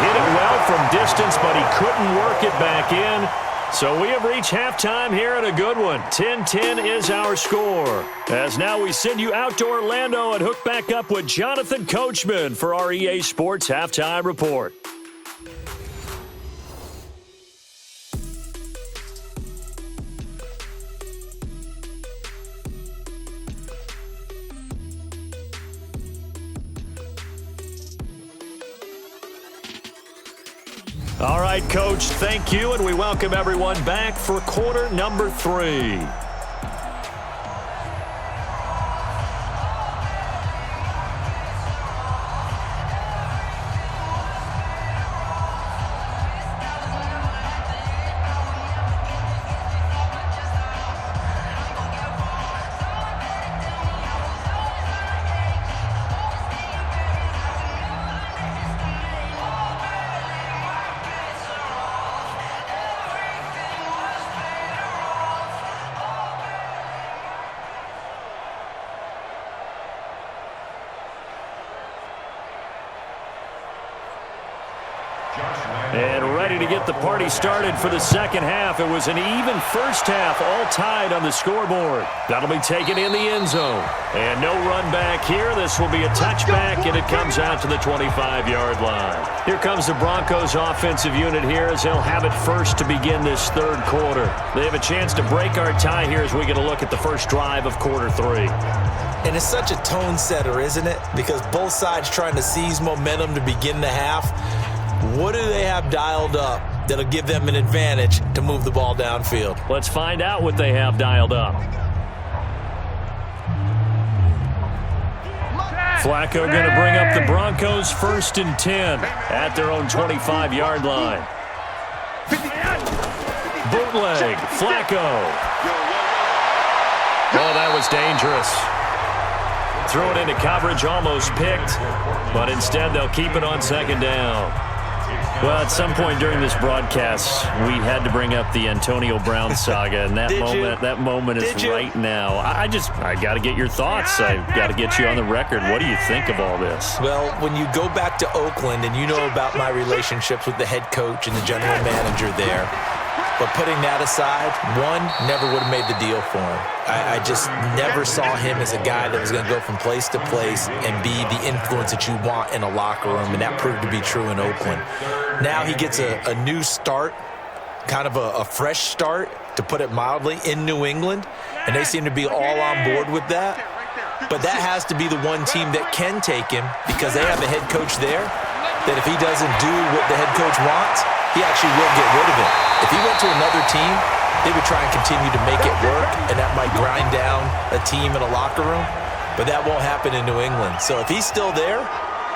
Hit it well from distance, but he couldn't work it back in. So we have reached halftime here at a good one. 10-10 is our score. As now we send you out to Orlando and hook back up with Jonathan Coachman for our EA Sports Halftime Report. All right, Coach, thank you, and we welcome everyone back for quarter number 3. And ready ready to get the party started for the second half. It was an even first half, all tied on the scoreboard. That'll be taken in the end zone. And no run back here. This will be a touchback, and it comes out to the 25-yard line. Here comes the Broncos offensive unit here as they'll have it first to begin this third quarter. They have a chance to break our tie here as we get a look at the first drive of quarter 3. And it's such a tone setter, isn't it? Because both sides trying to seize momentum to begin the half. What do they have dialed up that'll give them an advantage to move the ball downfield? Let's find out what they have dialed up. Flacco going to bring up the Broncos 1st and 10 at their own 25-yard line. Bootleg, Flacco. Oh, that was dangerous. Throw it into coverage, almost picked, but instead they'll keep it on 2nd down. Well, at some point during this broadcast, we had to bring up the Antonio Brown saga, and that moment is right now. I got to get your thoughts. I got to get you on the record. What do you think of all this? Well, when you go back to Oakland, and you know about my relationships with the head coach and the general manager there, but putting that aside, one, never would have made the deal for him. I just never saw him as a guy that was going to go from place to place and be the influence that you want in a locker room, and that proved to be true in Oakland. Now he gets a new start, kind of a fresh start, to put it mildly, in New England, and they seem to be all on board with that. But that has to be the one team that can take him, because they have a head coach there that if he doesn't do what the head coach wants, he actually will get rid of him. If he went to another team, they would try and continue to make it work, and that might grind down a team in a locker room, but that won't happen in New England. So if he's still there,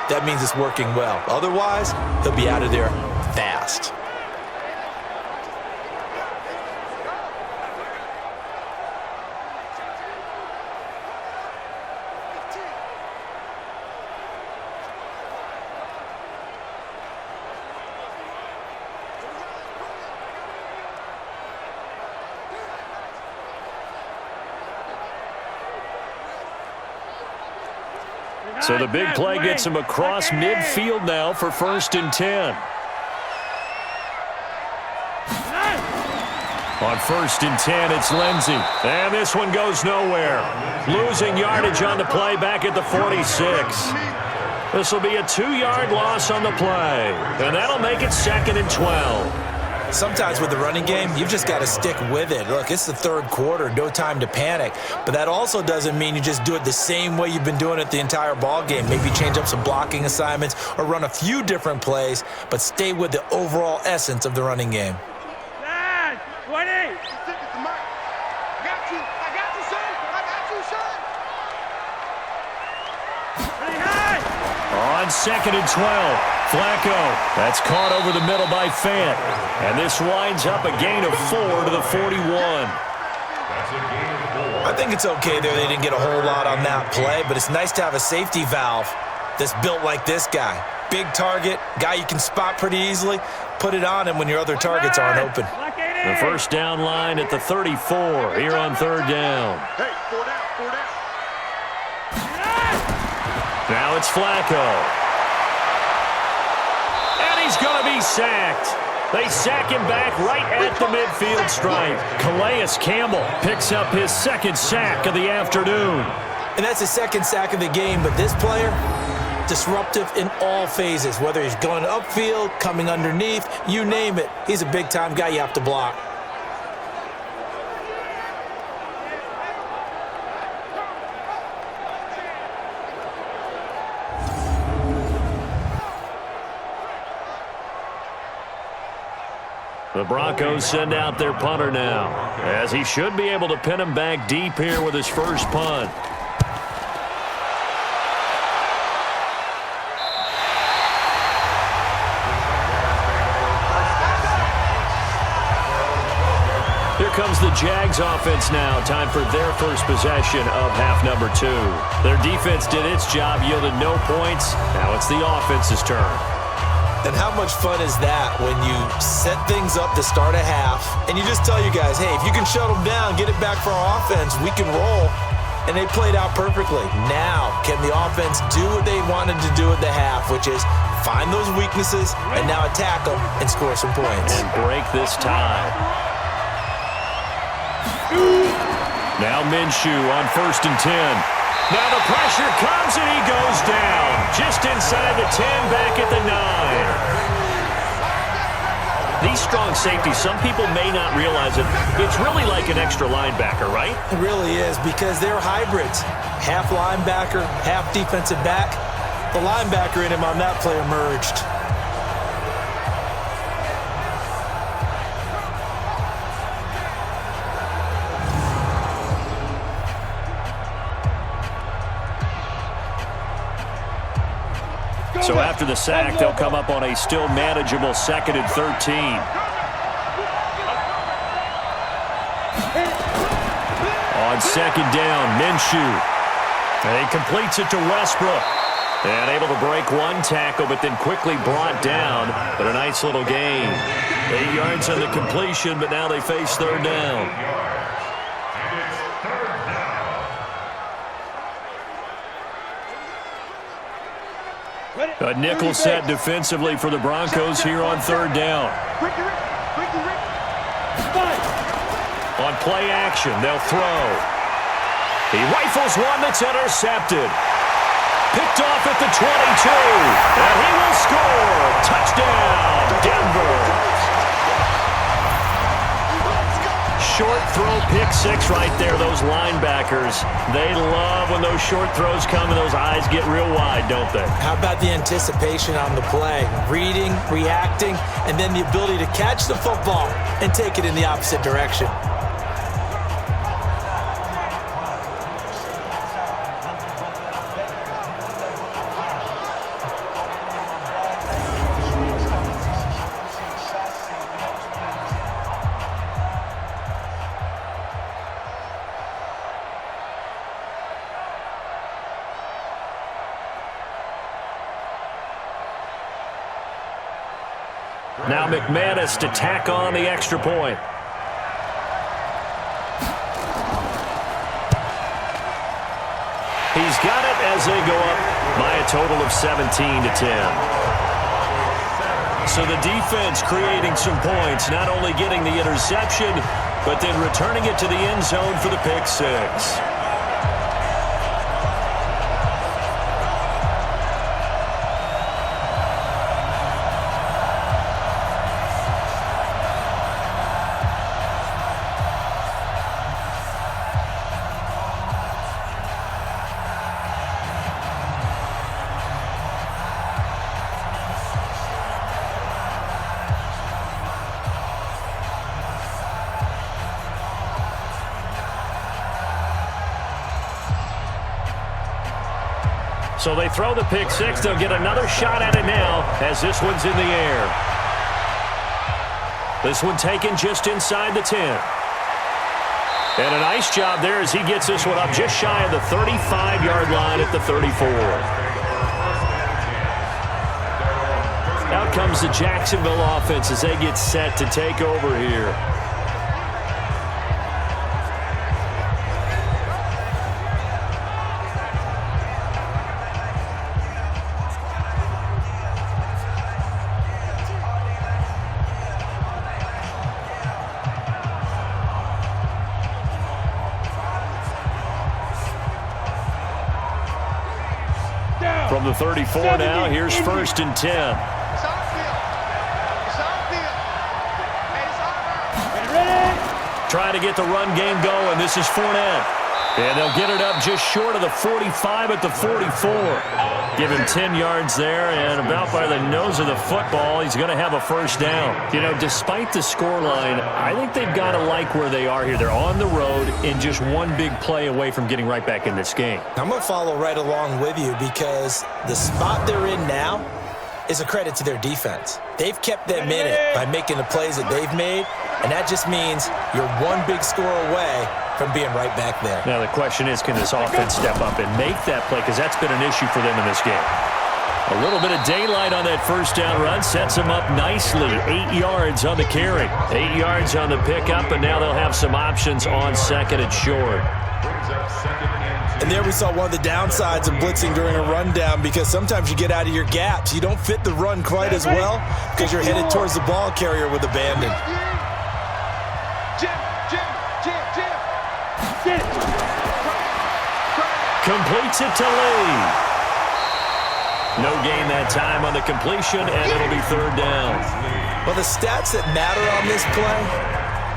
that means it's working well. Otherwise, he'll be out of there fast. So the big play gets him across midfield now for 1st and 10. On 1st and 10, it's Lindsey. And this one goes nowhere. Losing yardage on the play back at the 46. This will be a 2-yard loss on the play. And that'll make it 2nd and 12. Sometimes with the running game, you've just got to stick with it. Look, it's the third quarter, no time to panic. But that also doesn't mean you just do it the same way you've been doing it the entire ball game. Maybe change up some blocking assignments or run a few different plays, but stay with the overall essence of the running game. Dad, 20. I got you, son. I got you, son. Pretty high. On 2nd and 12. Flacco, that's caught over the middle by Fant. And this winds up a gain of 4 to the 41. I think it's okay there. They didn't get a whole lot on that play, but it's nice to have a safety valve that's built like this guy. Big target, guy you can spot pretty easily. Put it on him when your other targets aren't open. The first down line at the 34 here on 3rd down. Hey, 4 down. Now it's Flacco. He's going to be sacked. They sack him back right at the midfield stripe. Calais Campbell picks up his 2nd sack of the afternoon. And that's his 2nd sack of the game, but this player, disruptive in all phases, whether he's going upfield, coming underneath, you name it. He's a big-time guy you have to block. The Broncos send out their punter now, as he should be able to pin him back deep here with his first punt. Here comes the Jags offense now. Time for their first possession of half number 2. Their defense did its job, yielded no points. Now it's the offense's turn. And how much fun is that when you set things up to start a half and you just tell you guys, hey, if you can shut them down, get it back for our offense, we can roll. and they played out perfectly. Now, can the offense do what they wanted to do at the half, which is find those weaknesses and now attack them and score some points. And break this tie. Now Minshew on 1st and 10. Now the pressure comes and he goes down. Just inside the 10, back at the 9. These strong safeties, some people may not realize it. It's really like an extra linebacker, right? It really is, because they're hybrids. Half linebacker, half defensive back. The linebacker in him on that play emerged. So after the sack, they'll come up on a still manageable 2nd and 13. On 2nd down, Minshew. And he completes it to Westbrook. And able to break one tackle, but then quickly brought down. But a nice little gain. 8 yards on the completion, but now they face 3rd down. A nickel set defensively for the Broncos here on 3rd down. On play action, they'll throw. He rifles one that's intercepted. Picked off at the 22. And he will score. Touchdown, Denver. Short throw, pick 6 right there. Those linebackers, they love when those short throws come and those eyes get real wide, don't they? How about the anticipation on the play? Reading, reacting, and then the ability to catch the football and take it in the opposite direction. Now McManus to tack on the extra point. He's got it as they go up by a total of 17-10. So the defense creating some points, not only getting the interception, but then returning it to the end zone for the pick 6. So they throw the pick 6. They'll get another shot at it now as this one's in the air. This one taken just inside the 10. And a nice job there as he gets this one up just shy of the 35-yard line at the 34. Out comes the Jacksonville offense as they get set to take over here. From the 34 now, here's 1st and 10. Trying to get the run game going. This is Fournette. And they'll get it up just short of the 45 at the 44. Give him 10 yards there, and about by the nose of the football, he's going to have a 1st down. You know, despite the scoreline, I think they've got to like where they are here. They're on the road and just one big play away from getting right back in this game. I'm going to follow right along with you because the spot they're in now is a credit to their defense. They've kept them in it by making the plays that they've made, and that just means you're one big score away from being right back there. Now the question is, can this offense step up and make that play? Because that's been an issue for them in this game. A little bit of daylight on that 1st down run sets them up nicely. 8 yards on the carry. 8 yards on the pickup, and now they'll have some options on 2nd and short. Brings up 2nd and And there we saw one of the downsides of blitzing during a rundown, because sometimes you get out of your gaps. You don't fit the run quite as well because you're headed towards the ball carrier with abandon. Completes it to Lee. No gain that time on the completion, and it'll be third down. Well, the stats that matter on this play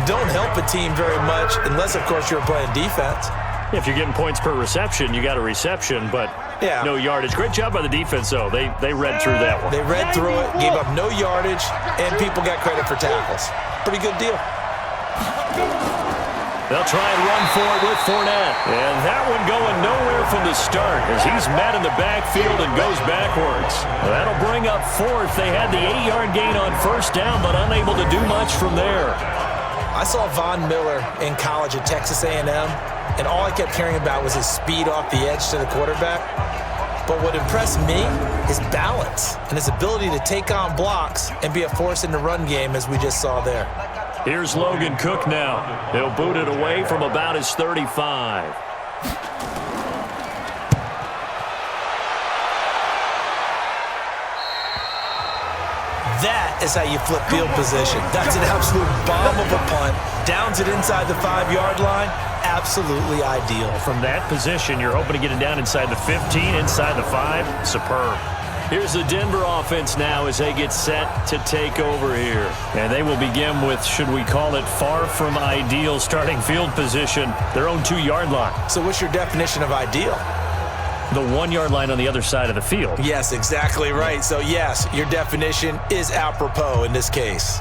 don't help a team very much unless, of course, you're playing defense. If you're getting points per reception, you got a reception, but no yardage. Great job by the defense, though. They read through that one. They read through it, gave up no yardage, and people got credit for tackles. Pretty good deal. They'll try and run for it with Fournette. And that one going nowhere from the start as he's met in the backfield and goes backwards. That'll bring up fourth. They had the 8-yard gain on first down, but unable to do much from there. I saw Von Miller in college at Texas A&M, and all I kept hearing about was his speed off the edge to the quarterback. But what impressed me, his balance and his ability to take on blocks and be a force in the run game, as we just saw there. Here's Logan Cook now. He'll boot it away from about his 35. That is how you flip field position. That's an absolute bomb of a punt. Downs it inside the 5-yard line. Absolutely ideal. From that position, you're hoping to get it down inside the 15, inside the 5. Superb. Here's the Denver offense now as they get set to take over here. And they will begin with, should we call it, far from ideal starting field position, their own 2-yard line. So what's your definition of ideal? The 1-yard line on the other side of the field. Yes, exactly right. So yes, your definition is apropos in this case.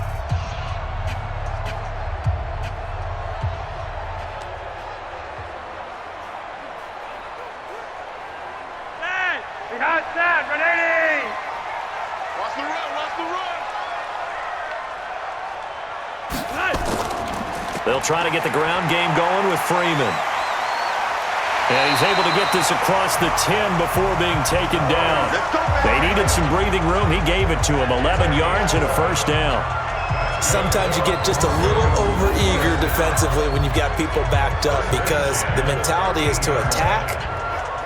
They'll try to get the ground game going with Freeman. And he's able to get this across the 10 before being taken down. They needed some breathing room. He gave it to him. 11 yards and a first down. Sometimes you get just a little over-eager defensively when you've got people backed up, because the mentality is to attack,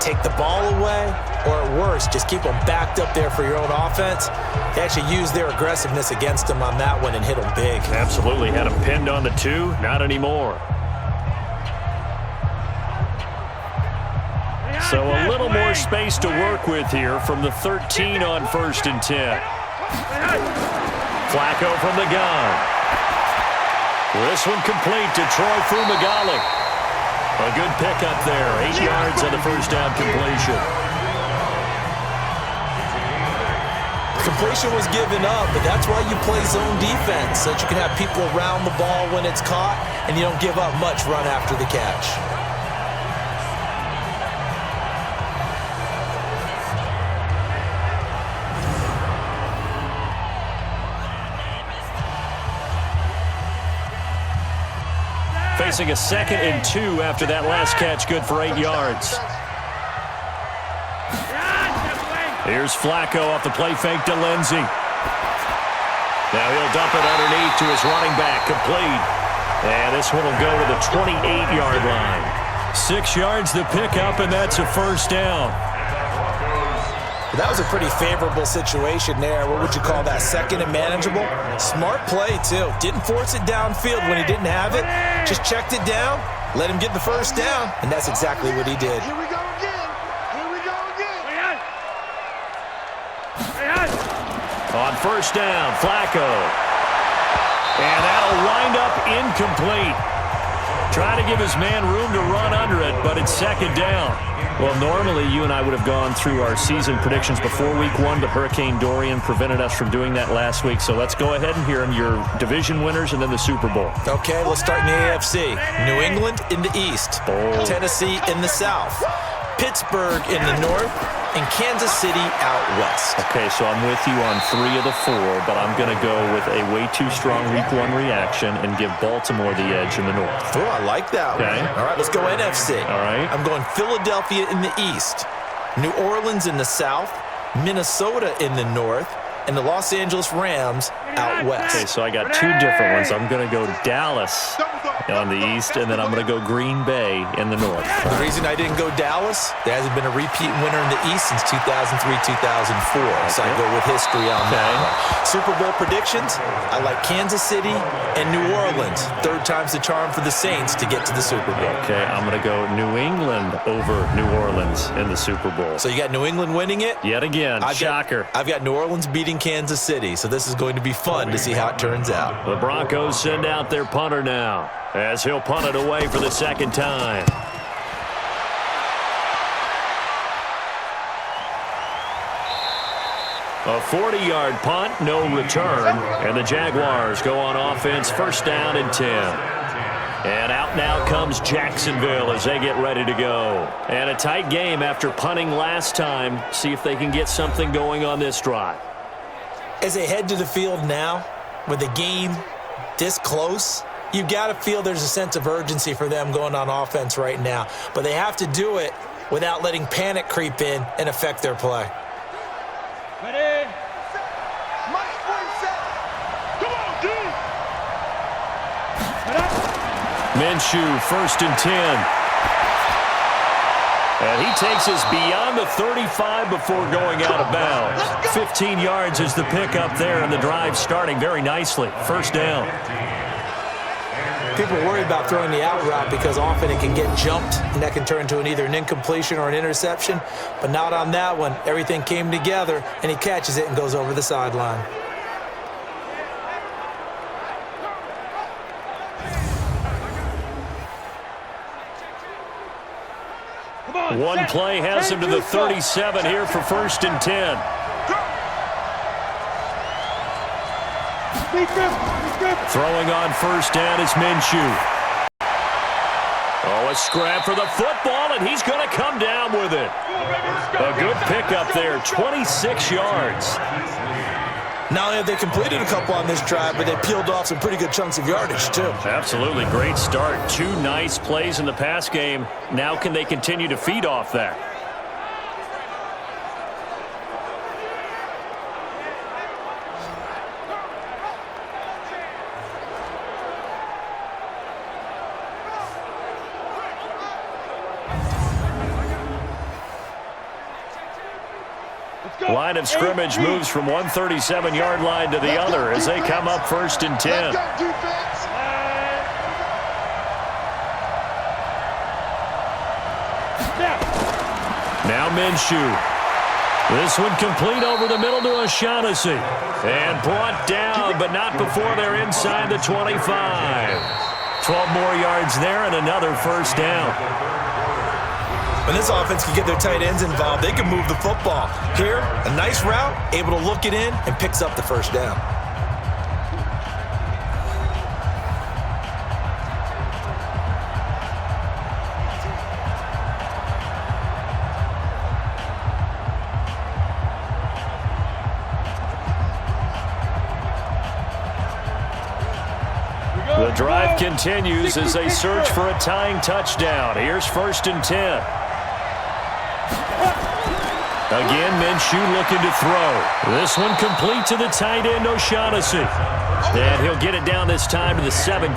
take the ball away, or at worst, just keep them backed up there for your own offense. They actually used their aggressiveness against them on that one and hit them big. Absolutely. Had them pinned on the 2. Not anymore. So a little more space to work with here from the 13 on 1st and 10. Flacco from the gun. This one complete to Troy Fumagalli. A good pickup there. 8 yards on the first down completion. Completion was given up, but that's why you play zone defense, so that you can have people around the ball when it's caught, and you don't give up much run after the catch. Facing a 2nd and 2 after that last catch, good for 8 yards. Here's Flacco off the play fake to Lindsey. Now he'll dump it underneath to his running back, complete. And this one will go to the 28-yard line. 6 yards the pickup, and that's a first down. That was a pretty favorable situation there. What would you call that? 2nd and manageable? Smart play, too. Didn't force it downfield when he didn't have it. Just checked it down, let him get the first down, and that's exactly what he did. Here we go again. Here we go again. On first down, Flacco. And that'll wind up incomplete. Trying to give his man room to run under it, but it's 2nd down. Well, normally you and I would have gone through our season predictions before week 1, but Hurricane Dorian prevented us from doing that last week. So let's go ahead and hear your division winners and then the Super Bowl. Okay, let's start in the AFC. New England in the East. Tennessee in the South. Pittsburgh in the North. And Kansas City out west. Okay, so I'm with you on 3 of the 4, but I'm going to go with a way too strong week 1 reaction and give Baltimore the edge in the North. Oh, I like that one. All right, let's go NFC. All right. I'm going Philadelphia in the East, New Orleans in the South, Minnesota in the North, and the Los Angeles Rams out west. Okay, so I got two different ones. I'm going to go Dallas on the east, and then I'm going to go Green Bay in the north. The reason I didn't go Dallas, there hasn't been a repeat winner in the East since 2003-2004. So I go with history on that one. Super Bowl predictions, I like Kansas City and New Orleans. Third time's the charm for the Saints to get to the Super Bowl. Okay, I'm going to go New England over New Orleans in the Super Bowl. So you got New England winning it? Yet again, shocker. I've got New Orleans beating Kansas City, so this is going to be fun to see how it turns out. The Broncos send out their punter now, as he'll punt it away for the second time. A 40-yard punt, no return, and the Jaguars go on offense, first down and 10. And out now comes Jacksonville as they get ready to go. And a tight game after punting last time. See if they can get something going on this drive. As they head to the field now, with the game this close, you've got to feel there's a sense of urgency for them going on offense right now. But they have to do it without letting panic creep in and affect their play. Ready? Come on, D. Minshew, first and 10. And he takes us beyond the 35 before going out of bounds. 15 yards is the pickup there, and the drive starting very nicely. First down. People worry about throwing the out route because often it can get jumped, and that can turn into either an incompletion or an interception. But not on that one. Everything came together, and he catches it and goes over the sideline. One play has him to the 37 here for first and 10. Throwing on first down is Minshew. Oh, a scrap for the football, and he's going to come down with it. A good pickup there, 26 yards. Not only have they completed a couple on this drive, but they peeled off some pretty good chunks of yardage, too. Absolutely, great start. Two nice plays in the pass game. Now can they continue to feed off that? Line of scrimmage moves from one 37-yard line to the other as they come up first and 10. Now Minshew. This one complete over the middle to O'Shaughnessy. And brought down, but not before they're inside the 25. 12 more yards there and another first down. When this offense can get their tight ends involved, they can move the football. Here, a nice route, able to look it in, and picks up the first down. The drive continues as they search for a tying touchdown. Here's first and 10. Again, Minshew looking to throw. This one complete to the tight end, O'Shaughnessy. And he'll get it down this time to the 17.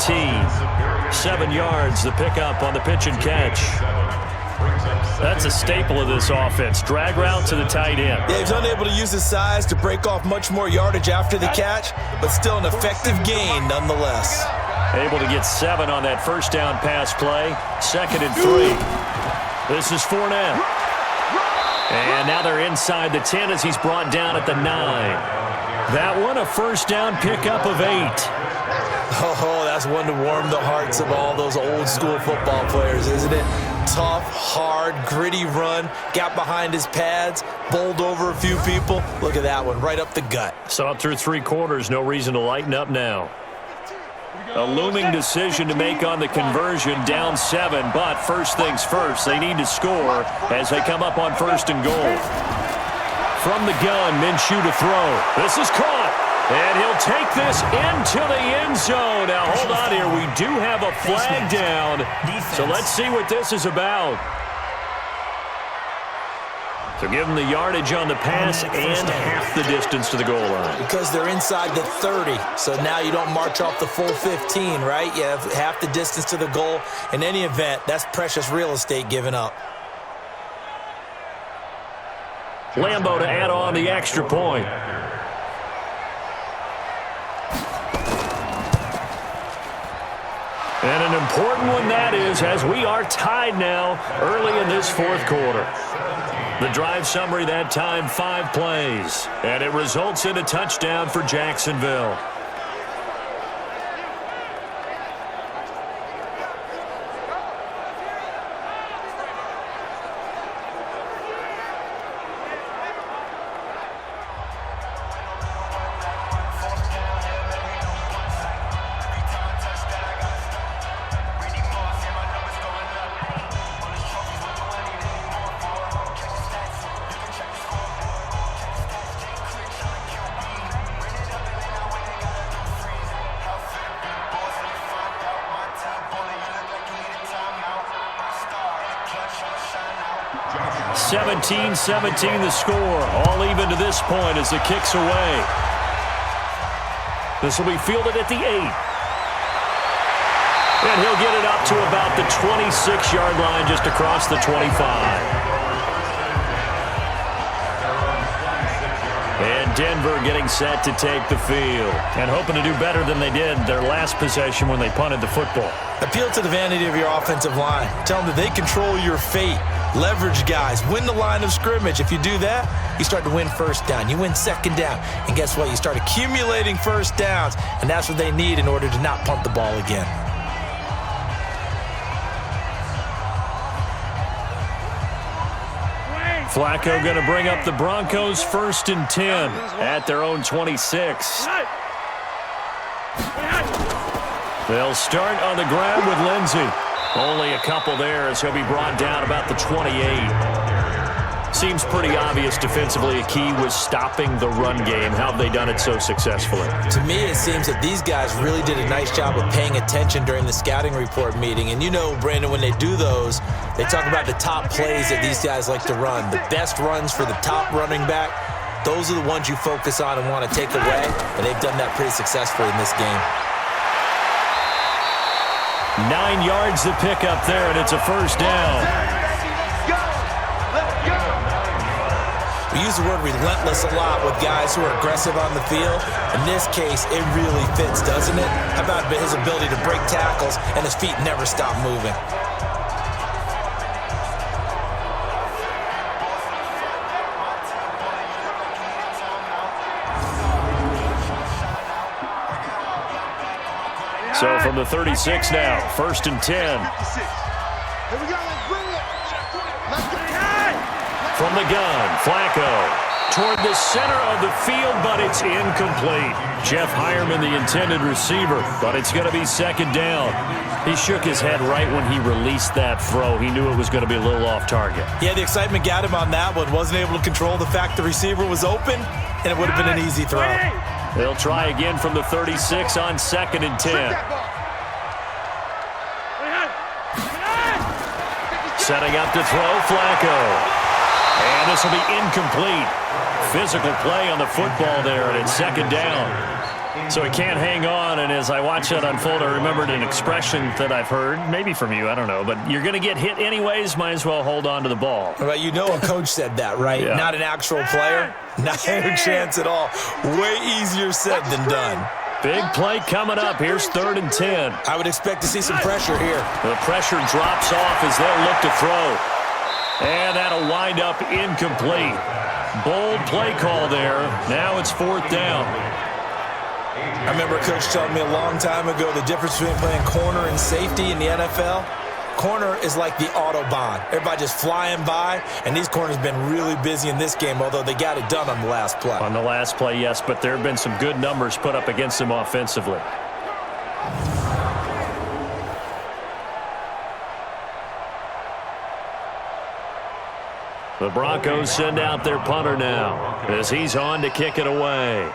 7 yards, the pickup on the pitch and catch. That's a staple of this offense. Drag route to the tight end. Yeah, he's unable to use his size to break off much more yardage after the catch, but still an effective gain nonetheless. Able to get 7 on that first down pass play. Second and 3. This is Fournette. And now they're inside the 10 as he's brought down at the 9. That one, a first down pickup of 8. Oh, that's one to warm the hearts of all those old school football players, isn't it? Tough, hard, gritty run, got behind his pads, bowled over a few people. Look at that one, right up the gut. Saw it through 3 quarters, no reason to lighten up now. A looming decision to make on the conversion, down 7, but first things first, they need to score as they come up on first and goal. From the gun, Minshew to throw. This is caught, and he'll take this into the end zone. Now, hold on here. We do have a flag down, so let's see what this is about. So give them the yardage on the pass and half the distance to the goal line. Because they're inside the 30, so now you don't march off the full 15, right? You have half the distance to the goal. In any event, that's precious real estate given up. Lambo to add on the extra point. And an important one that is, as we are tied now early in this fourth quarter. The drive summary that time, 5 plays. And it results in a touchdown for Jacksonville. (17-17) the score. All even to this point as the kick's away. This will be fielded at the 8. And he'll get it up to about the 26-yard line just across the 25. And Denver getting set to take the field. And hoping to do better than they did their last possession when they punted the football. Appeal to the vanity of your offensive line. Tell them that they control your fate. Leverage guys. Win the line of scrimmage. If you do that, you start to win first down. You win second down. And guess what? You start accumulating first downs. And that's what they need in order to not punt the ball again. Flacco going to bring up the Broncos 1st and 10 at their own 26. They'll start on the ground with Lindsey. Only a couple there as he'll be brought down about the 28. Seems pretty obvious defensively a key was stopping the run game. How have they done it so successfully? To me, it seems that these guys really did a nice job of paying attention during the scouting report meeting. And you know, Brandon, when they do those, they talk about the top plays that these guys like to run. The best runs for the top running back, those are the ones you focus on and want to take away. And they've done that pretty successfully in this game. 9 yards to pick up there, and it's a first down. We use the word relentless a lot with guys who are aggressive on the field. In this case, it really fits, doesn't it? How about his ability to break tackles and his feet never stop moving? So from the 36 now, 1st and 10. Here we go, let's bring it. Let's go. From the gun, Flacco toward the center of the field, but it's incomplete. Jeff Hireman, the intended receiver, but it's going to be 2nd down. He shook his head right when he released that throw. He knew it was going to be a little off target. Yeah, the excitement got him on that one. Wasn't able to control the fact the receiver was open, and it would have been an easy throw. They'll try again from the 36 on 2nd and 10. Setting up to throw, Flacco. And this will be incomplete. Physical play on the football there, and it's 2nd down. So he can't hang on, and as I watch that unfold, I remembered an expression that I've heard, maybe from you, I don't know, but you're going to get hit anyways, might as well hold on to the ball. Well, you know a coach said that, right? Yeah. Not an actual player. Not a chance at all. Way easier said than done. Big play coming up. Here's 3rd and 10. I would expect to see some pressure here. The pressure drops off as they'll look to throw. And that'll wind up incomplete. Bold play call there. Now it's 4th down. I remember a coach telling me a long time ago the difference between playing corner and safety in the NFL. Corner is like the Autobahn. Everybody just flying by, and these corners have been really busy in this game, although they got it done on the last play. On the last play, yes, but there have been some good numbers put up against them offensively. The Broncos send out their punter now as he's on to kick it away.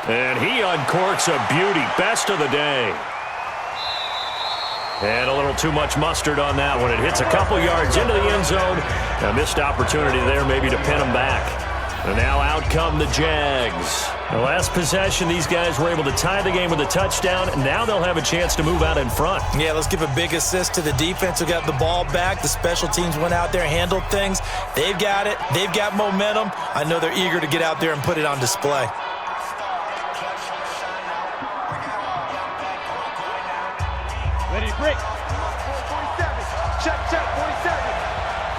And he uncorks a beauty. Best of the day. And a little too much mustard on that one. It hits a couple yards into the end zone. A missed opportunity there maybe to pin them back. And now out come the Jags. The last possession, these guys were able to tie the game with a touchdown. And now they'll have a chance to move out in front. Yeah, let's give a big assist to the defense who got the ball back. The special teams went out there and handled things. They've got it. They've got momentum. I know they're eager to get out there and put it on display. Ready to break. 47. Check, 47.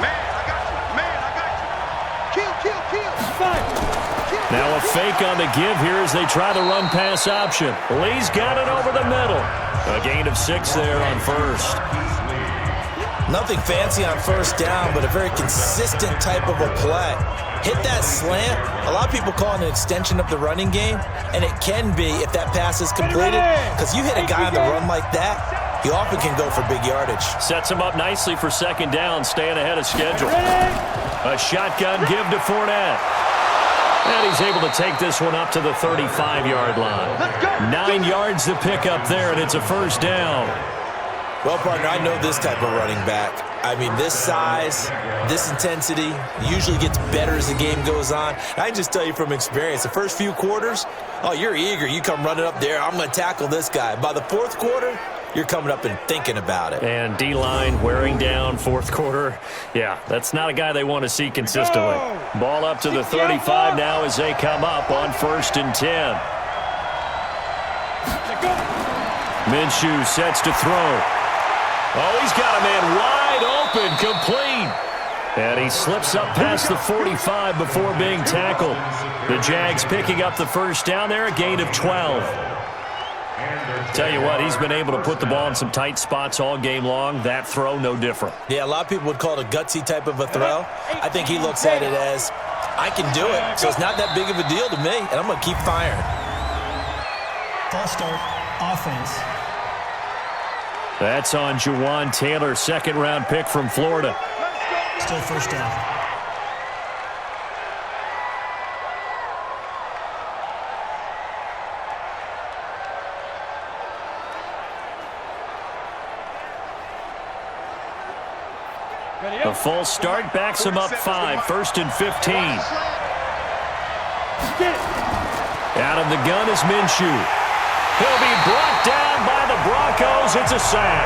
Man, I got you. Man, I got you. Kill. Fine. Now a fake on the give here as they try the run-pass option. Lee's got it over the middle. A gain of 6 there on first. Nothing fancy on first down, but a very consistent type of a play. Hit that slant. A lot of people call it an extension of the running game, and it can be if that pass is completed, because you hit a guy on the run like that, he often can go for big yardage. Sets him up nicely for second down, staying ahead of schedule. A shotgun give to Fournette. And he's able to take this one up to the 35-yard line. 9 yards to pick up there, and it's a first down. Well, partner, I know this type of running back. I mean, this size, this intensity usually gets better as the game goes on. I can just tell you from experience, the first few quarters, oh, you're eager. You come running up there, I'm going to tackle this guy. By the fourth quarter, you're coming up and thinking about it. And D-line wearing down fourth quarter. Yeah, that's not a guy they want to see consistently. Ball up to the 35 now as they come up on 1st and 10. Minshew sets to throw. Oh, he's got a man wide open, complete. And he slips up past the 45 before being tackled. The Jags picking up the first down there, a gain of 12. Tell you what, he's been able to put the ball in some tight spots all game long. That throw, no different. Yeah, a lot of people would call it a gutsy type of a throw. I think he looks at it as, I can do it, so it's not that big of a deal to me, and I'm going to keep firing. False start, offense. That's on Jawan Taylor, second-round pick from Florida. Still first down. A false start backs him up 5, 1st and 15. Out of the gun is Minshew. He'll be brought down by the Broncos. It's a sack.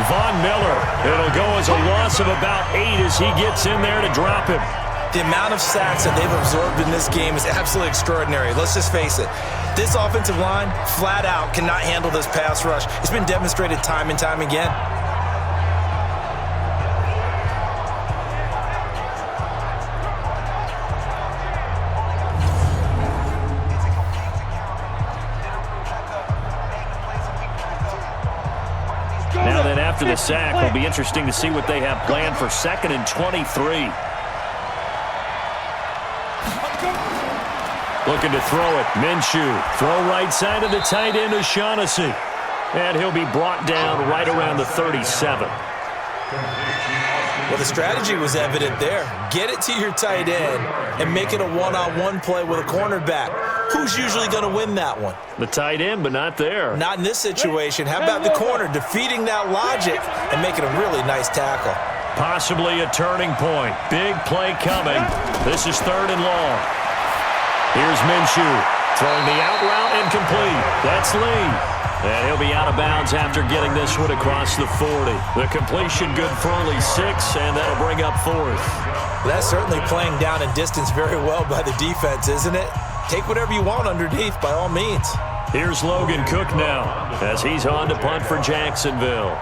Von Miller. It'll go as a loss of about 8 as he gets in there to drop him. The amount of sacks that they've absorbed in this game is absolutely extraordinary. Let's just face it. This offensive line, flat out, cannot handle this pass rush. It's been demonstrated time and time again. After the sack, it'll be interesting to see what they have planned for 2nd and 23. Looking to throw it. Minshew. Throw right side of the tight end O'Shaughnessy. And he'll be brought down right around the 37. Well, the strategy was evident there. Get it to your tight end and make it a one-on-one play with a cornerback. Who's usually going to win that one? The tight end, but not there. Not in this situation. How about the corner defeating that logic and making a really nice tackle? Possibly a turning point. Big play coming. This is 3rd and long. Here's Minshew throwing the out route incomplete. That's Lee. And he'll be out of bounds after getting this one across the 40. The completion good for only 6, and that'll bring up 4th. That's certainly playing down in distance very well by the defense, isn't it? Take whatever you want underneath, by all means. Here's Logan Cook now as he's on to punt for Jacksonville.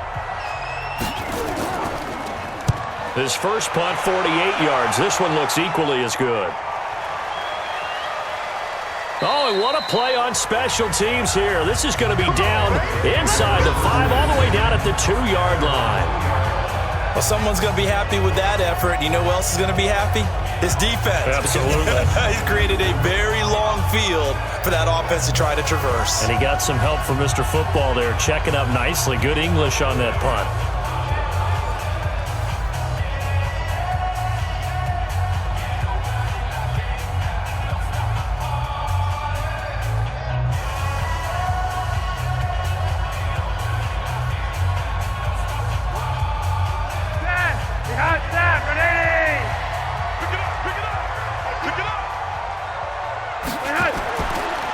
His first punt, 48 yards. This one looks equally as good. Oh, and what a play on special teams here. This is going to be down inside the 5, all the way down at the 2-yard line. Well, someone's going to be happy with that effort. You know who else is going to be happy? His defense. Absolutely. He's created a very long field for that offense to try to traverse. And he got some help from Mr. Football there, checking up nicely. Good English on that punt.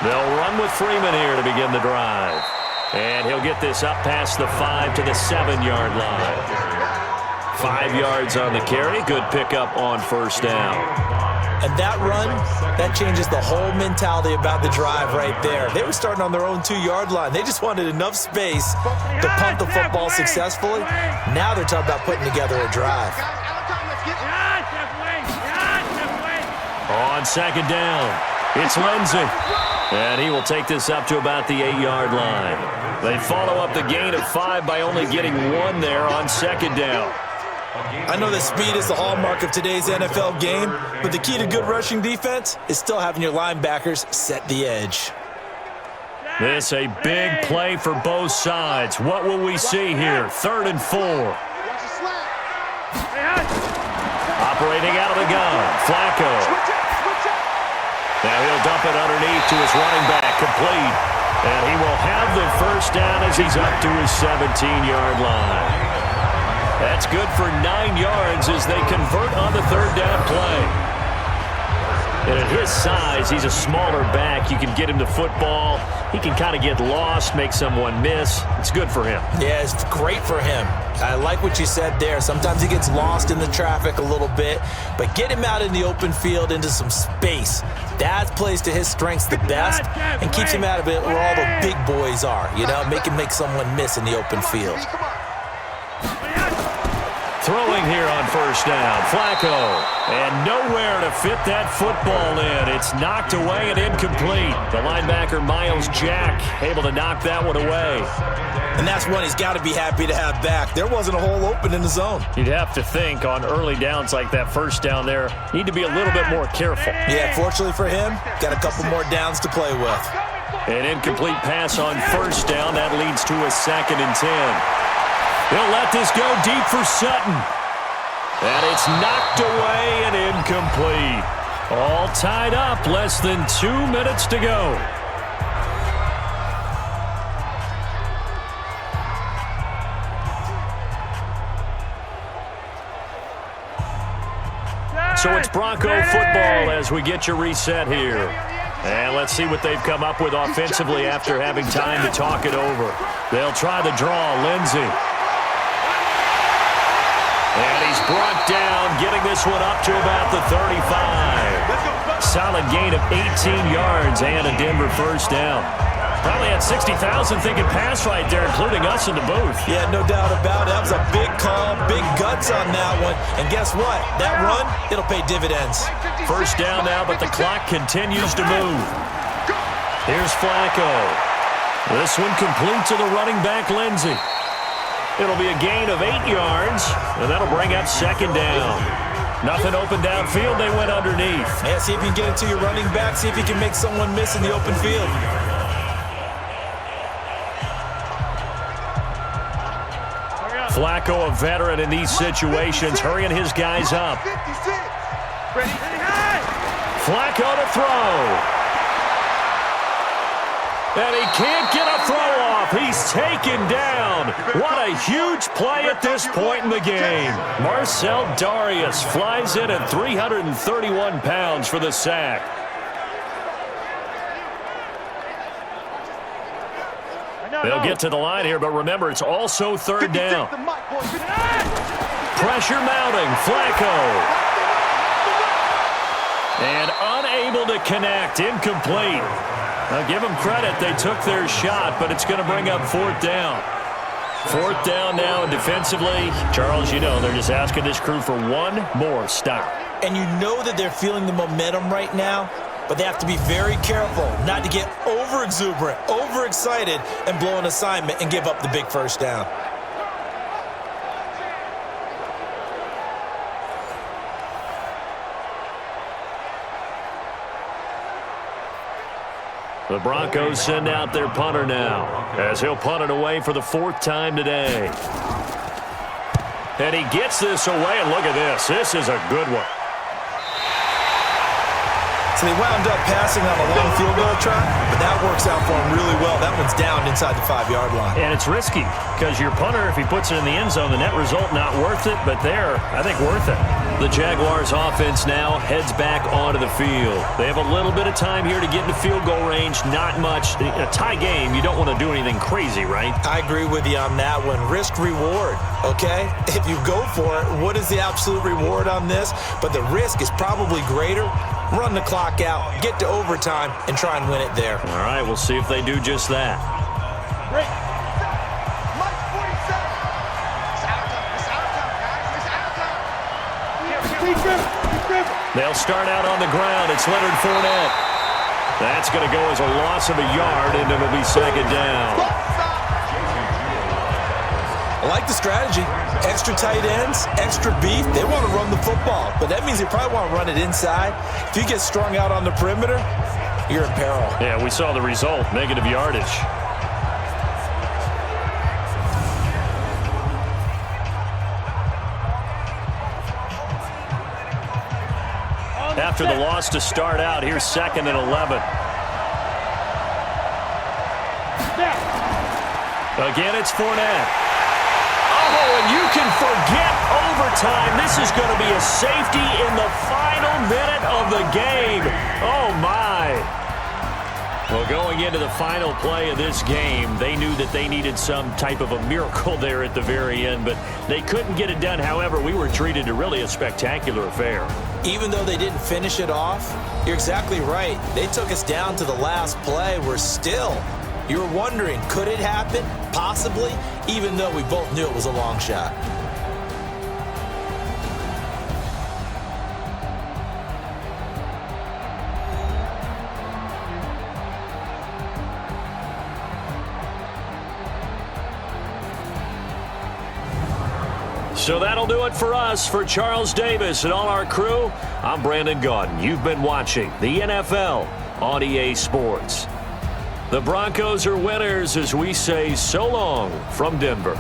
They'll run with Freeman here to begin the drive. And he'll get this up past the 5 to the 7-yard line. 5 yards on the carry. Good pickup on first down. And that run, that changes the whole mentality about the drive right there. They were starting on their own 2-yard line. They just wanted enough space to punt the football successfully. Now they're talking about putting together a drive. On second down, it's Lindsey. And he will take this up to about the 8-yard line. They follow up the gain of 5 by only getting 1 there on second down. I know that speed is the hallmark of today's NFL game, but the key to good rushing defense is still having your linebackers set the edge. This a big play for both sides. What will we see here? 3rd and 4. Operating out of the gun, Flacco. Now he'll dump it underneath to his running back, complete. And he will have the first down as he's up to his 17-yard line. That's good for 9 yards as they convert on the 3rd down play. And at his size, he's a smaller back. You can get him the football. He can kind of get lost, make someone miss. It's good for him. Yeah, it's great for him. I like what you said there. Sometimes he gets lost in the traffic a little bit, but get him out in the open field into some space. That plays to his strengths the best and keeps him out of it where all the big boys are. You know, make him make someone miss in the open field. Throwing here on first down, Flacco. And nowhere to fit that football in. It's knocked away and incomplete. The linebacker, Miles Jack, able to knock that one away. And that's one he's got to be happy to have back. There wasn't a hole open in the zone. You'd have to think on early downs like that first down there, need to be a little bit more careful. Yeah, fortunately for him, got a couple more downs to play with. An incomplete pass on first down. That leads to a 2nd and 10. He'll let this go deep for Sutton. And it's knocked away and incomplete. All tied up, less than 2 minutes to go. So it's Bronco football as we get you reset here. And let's see what they've come up with offensively after having time to talk it over. They'll try the draw, Lindsey. And he's brought down, getting this one up to about the 35. Solid gain of 18 yards and a Denver first down. Probably had 60,000 thinking pass right there, including us in the booth. Yeah, no doubt about it. That was a big call, big guts on that one. And guess what? That run, it'll pay dividends. First down now, but the clock continues to move. Here's Flacco. This one complete to the running back, Lindsey. It'll be a gain of 8 yards, and that'll bring up second down. Nothing open downfield. They went underneath. Yeah, see if you can get it to your running back. See if you can make someone miss in the open field. Flacco, a veteran in these situations, hurrying his guys up. Flacco to throw. And he can't get a throw off. He's taken down. What a huge play at this point in the game. Marcel Darius flies in at 331 pounds for the sack. They'll get to the line here, but remember, it's also third down. Pressure mounting. Flacco. And unable to connect. Incomplete. Now, give them credit. They took their shot, but it's going to bring up fourth down. Fourth down now, and defensively, Charles, you know, they're just asking this crew for one more stop. And you know that they're feeling the momentum right now, but they have to be very careful not to get over-exuberant, over-excited, and blow an assignment and give up the big first down. The Broncos send out their punter now, as he'll punt it away for the fourth time today. And he gets this away, and look at this. This is a good one. So they wound up passing on a long field goal try, but that works out for him really well. That one's down inside the 5-yard line. And it's risky, because your punter, if he puts it in the end zone, the net result not worth it, but there, I think worth it. The Jaguars offense now heads back onto the field. They have a little bit of time here to get into field goal range. Not much. In a tie game, you don't want to do anything crazy, right? I agree with you on that one. Risk reward, okay? If you go for it, what is the absolute reward on this? But the risk is probably greater. Run the clock out, get to overtime, and try and win it there. All right, we'll see if they do just that. Break. Mike 47. It's out of time. It's out of time, guys. It's out of time. They'll start out on the ground. It's Leonard Fournette. That's going to go as a loss of a yard, and it'll be second down. I like the strategy. Extra tight ends, extra beef. They want to run the football, but that means they probably want to run it inside. If you get strung out on the perimeter, you're in peril. Yeah, we saw the result, negative yardage. After the loss to start out, here's 2nd and 11. Again, it's Fournette. Oh, and you can forget overtime. This is going to be a safety in the final minute of the game. Oh, my. Well, going into the final play of this game, they knew that they needed some type of a miracle there at the very end, but they couldn't get it done. However, we were treated to really a spectacular affair. Even though they didn't finish it off, you're exactly right. They took us down to the last play. We're still, you were wondering, could it happen? Possibly, even though we both knew it was a long shot. So that'll do it for us. For Charles Davis and all our crew, I'm Brandon Gaudin. You've been watching the NFL on EA Sports. The Broncos are winners as we say so long from Denver.